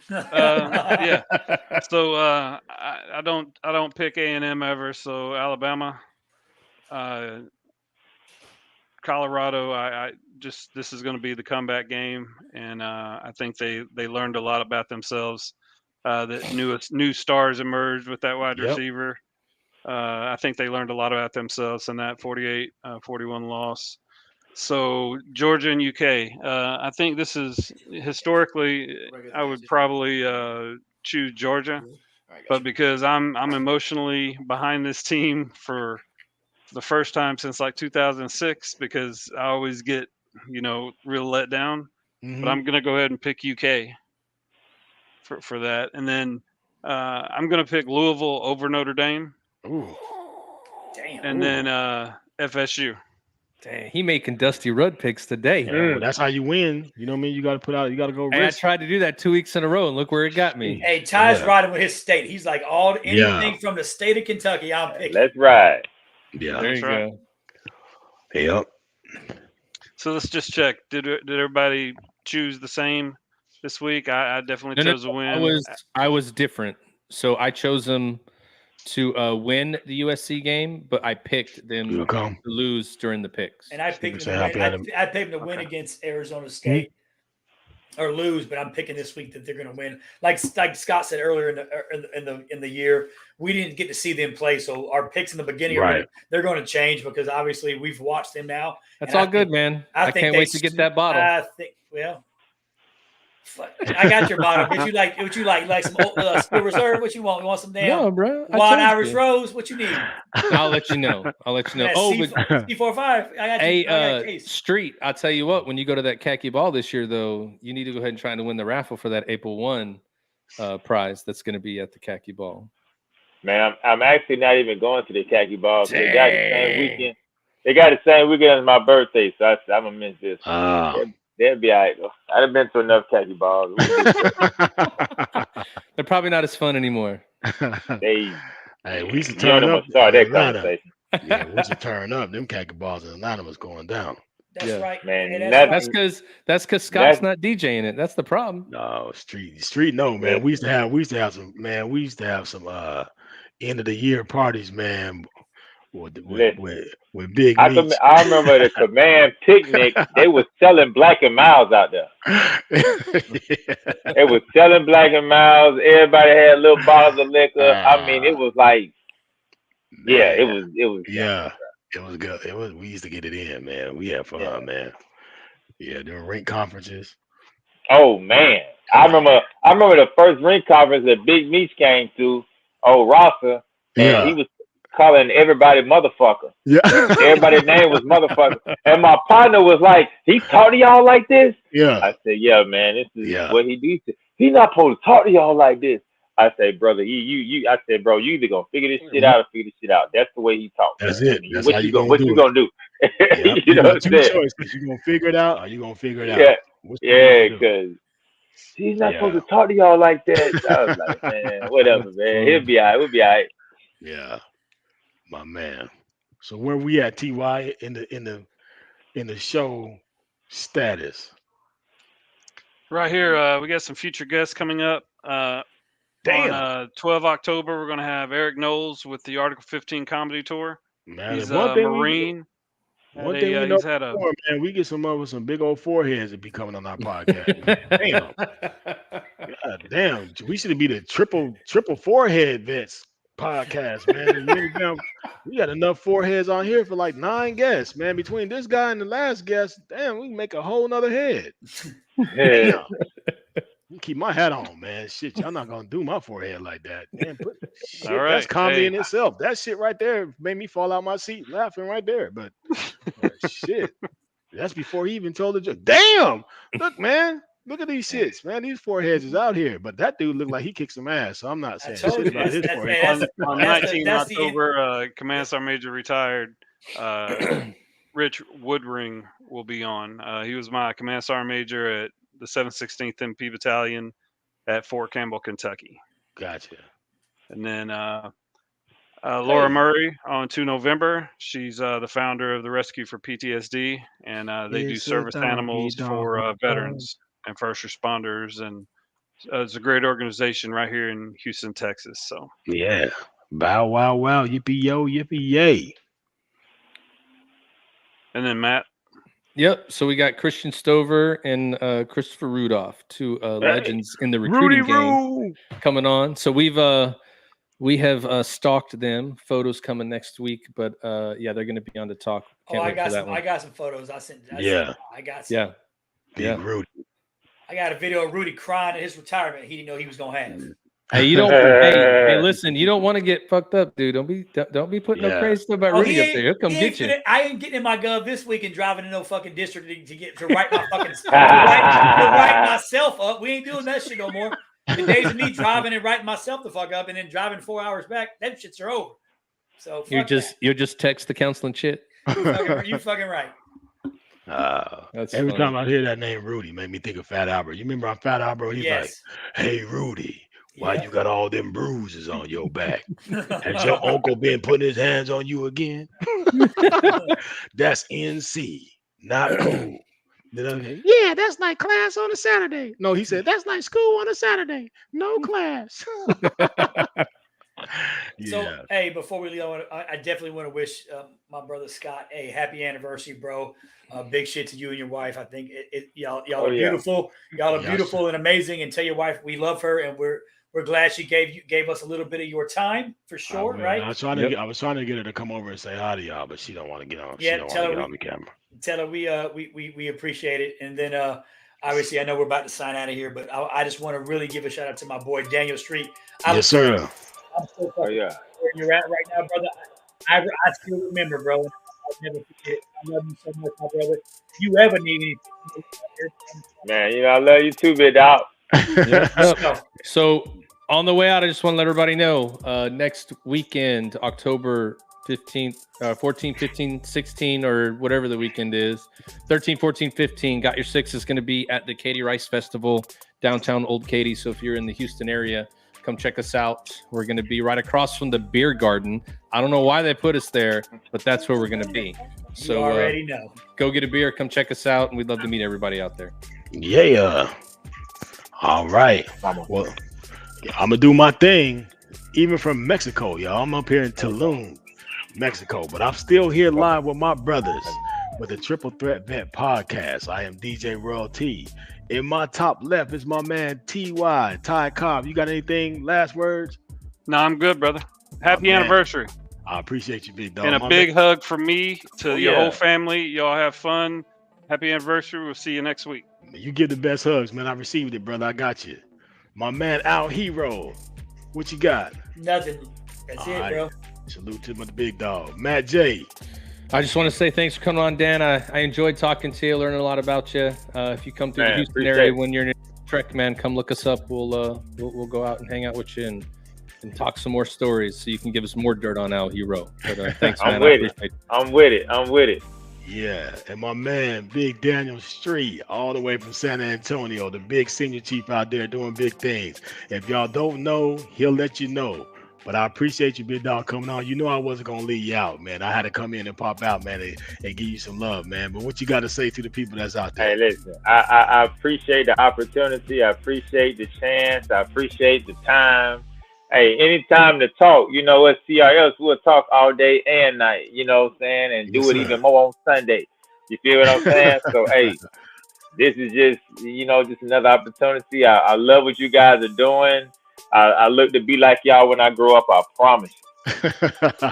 Yeah. So I don't pick A&M ever. So Alabama, Colorado. I just this is going to be the comeback game, and I think they learned a lot about themselves. That new stars emerged with that wide receiver. I think they learned a lot about themselves in that 48-41 loss. So Georgia and UK, I think this is historically, I would probably choose Georgia, but because I'm emotionally behind this team for the first time since like 2006, because I always get, real let down, but I'm going to go ahead and pick UK for that. And then I'm going to pick Louisville over Notre Dame.
Ooh.
Damn.
And then FSU.
Dang, he making Dusty Rudd picks today.
Yeah, well, that's how you win. You know what I mean? You got to you got to go
Hey, I
risk.
tried to do that 2 weeks in a row, and look where it got me.
Hey, Ty's riding with his state. He's like anything from the state of Kentucky, I'm picking.
Let's ride.
Yeah,
There you go.
Yep.
So let's just check. Did everybody choose the same this week? I definitely chose a win.
I was different. So I chose them to win the USC game, but I picked them to lose during the picks.
And I picked them to win against Arizona State or lose, but I'm picking this week that they're going to win. Like Scott said earlier in the year, we didn't get to see them play, so our picks in the beginning they're going to change because obviously we've watched them now.
That's all good, man. I can't wait to get that bottle.
I got your bottle. What you like some Steel Reserve? What you want? You want some damn Wild Irish Rose? What you need?
I'll let you know.
C45. I got you.
Street. I'll tell you what. When you go to that khaki ball this year, though, you need to go ahead and try to win the raffle for that April 1 prize that's going to be at the khaki ball.
Man, I'm actually not even going to the khaki ball. They got the same weekend. They got the same weekend as my birthday, so I'm gonna miss this. They'll be all right. I'd have been to enough khaki balls.
They're probably not as fun anymore.
We used to turn up.
Start that conversation.
Yeah, we used to turn up. Them khaki balls in Atlanta was going down.
That's right,
man.
That's because Scott's not DJing it. That's the problem.
No, street. No, man. We used to have some end of the year parties, man. With big meats.
I remember the command picnic. They was selling Black and Miles out there. They was selling Black and Miles. Everybody had little bottles of liquor. I mean, it was like, it was.
Yeah, it was good. We used to get it in, man. We had fun, man. Yeah, during rink conferences.
Oh man, I remember the first rink conference that Big Meats came to. Oh, Rosser, and he was calling everybody motherfucker.
Yeah.
Everybody's name was motherfucker. And my partner was like, he talk to y'all like this?
Yeah.
I said, yeah, man, this is what he do. He's not supposed to talk to y'all like this. I said, brother, I said, bro, you either gonna figure this shit out or figure this shit out. That's the way he talks.
That's it. That's
what you gonna do?
Yeah,
you know what I'm saying?
Choices. You gonna figure it out or you gonna figure it out?
Yeah, because he's not supposed to talk to y'all like that. I was like, man, whatever, man. He'll be all right. We'll be all right.
Yeah. My man. So where we at, TY, in the show status?
Right here, we got some future guests coming up. On 12 October, we're going to have Eric Knowles with the Article 15 Comedy Tour.
Man,
he's a Marine.
One thing we know before, man, we get some big old foreheads that be coming on our podcast. Damn. God damn. We should be the triple forehead vets podcast, man. We got enough foreheads on here for like 9 guests, man. Between this guy and the last guest, damn, we can make a whole nother head.
Yeah.
You keep my hat on, man. Shit, y'all not gonna do my forehead like that. Man, shit,
All right.
that's comedy
Hey.
in itself. That shit right there made me fall out my seat laughing right there. But shit, that's before he even told the joke. Damn, look, man. Look at these shits, man. These foreheads is out here. But that dude looked like he kicked some ass. So I'm not saying
told
shit
you,
about his
that's-
forehead.
On
that's
19
that's the-
October, Command Sergeant Major retired Rich Woodring will be on. He was my Command Sergeant Major at the 716th MP Battalion at Fort Campbell, Kentucky.
Gotcha.
And then Laura Murray on 2 November. She's the founder of the Rescue for PTSD, and they do service animals for veterans and first responders. And it's a great organization right here in Houston, Texas. So
Yeah. Bow wow wow. Yippee yo, yippee yay.
and then Matt.
Yep. So we got Christian Stover and Christopher Rudolph, two legends in the recruiting game, coming on. So we have stalked them. Photos coming next week, but yeah, they're going to be on to talk. Can't wait for that one.
I got some photos. I got some.
Yeah.
Big Rudy.
I got a video of Rudy crying at his retirement. He didn't know he was gonna have.
Hey, you don't. hey, listen. You don't want to get fucked up, dude. Don't be putting no crazy stuff about Rudy up there. He'll come get you.
I ain't getting in my gov this week and driving to no fucking district to write my fucking to write myself up. We ain't doing that shit no more. The days of me driving and writing myself the fuck up and then driving 4 hours back, them shits are over. So
you'll just text the counseling shit.
You fucking right.
Every time I hear that name Rudy, made me think of Fat Albert. You remember on Fat Albert? He's like, "Hey Rudy, why you got all them bruises on your back? Has your uncle been putting his hands on you again?" That's NC, not cool. Yeah, that's like class on a Saturday. No, he said that's like school on a Saturday. No class.
So, hey, before we leave, I definitely want to wish my brother Scott a happy anniversary, bro. Big shit to you and your wife. I think y'all are beautiful. Y'all are beautiful and amazing. And tell your wife we love her, and we're glad she gave us a little bit of your time for sure, right?
I was trying to get her to come over and say hi to y'all, but she don't want to get on.
Yeah,
she don't want to get on the camera.
Tell her we appreciate it. And then obviously I know we're about to sign out of here, but I just want to really give a shout out to my boy Daniel Street.
Yes, sir.
I'm so where you're at right now, brother. I still remember, bro. I'll never forget. I love you so much, my brother. If you ever need anything,
man, I love you too, big dog.
So on the way out, I just want to let everybody know next weekend, October 15th, 14, 15, 16, or whatever the weekend is, 13, 14, 15, Got Your Six is going to be at the Katy Rice Festival, downtown Old Katy. So if you're in the Houston area, come check us out. We're going to be right across from the beer garden. I don't know why they put us there, but that's where we're going to be. So
you already know.
Go get a beer, come check us out, and we'd love to meet everybody out there.
Yeah. All right. Well, I'm going to do my thing, even from Mexico, y'all. I'm up here in Tulum, Mexico, but I'm still here live with my brothers with the Triple Threat Vet Podcast. I am DJ Royal T. In my top left is my man Ty Cobb. You got anything? Last words?
No, I'm good, brother. Happy anniversary.
I appreciate you, big dog.
And a big hug from me to your whole family. Y'all have fun. Happy anniversary. We'll see you next week.
You give the best hugs, man. I received it, brother. I got you. My man Al Hero. What you got?
Nothing. That's all it, bro.
Salute to my big dog. Matt J.
I just want to say thanks for coming on, Dan. I enjoyed talking to you, learning a lot about you. If you come through the Houston area when you're in Trek, man, come look us up. We'll go out and hang out with you and talk some more stories so you can give us more dirt on Al Hero. But thanks, man.
I'm with it.
Yeah, and my man, Big Daniel Street, all the way from San Antonio, the big senior chief out there doing big things. If y'all don't know, he'll let you know. But I appreciate you, big dog, coming on. You know I wasn't going to leave you out, man. I had to come in and pop out, man, and give you some love, man. But what you got to say to the people that's out there?
Hey, listen, I appreciate the opportunity. I appreciate the chance. I appreciate the time. Hey, anytime to talk, at CRS, we'll talk all day and night, you know what I'm saying? And do it even more on Sunday. You feel what I'm saying? So, hey, this is just, just another opportunity. I love what you guys are doing. I look to be like y'all when I grow up, I promise you.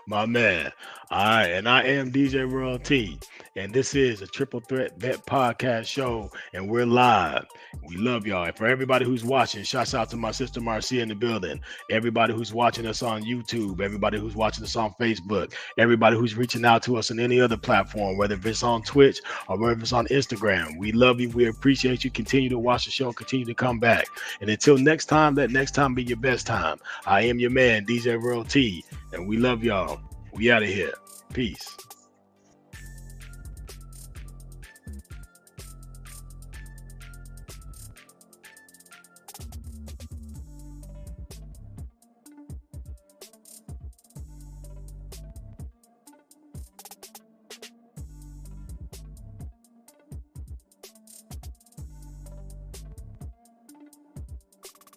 My man. All right, and I am DJ Royal T. and this is a Triple Threat Vet Podcast show, and we're live. We love y'all. And for everybody who's watching, shouts out to my sister Marcia in the building, everybody who's watching us on YouTube, everybody who's watching us on Facebook, everybody who's reaching out to us on any other platform, whether it's on Twitch or whether it's on Instagram. We love you. We appreciate you. Continue to watch the show. Continue to come back. And until next time, let next time be your best time. I am your man, DJ Royal T, and we love y'all. We out of here. Peace.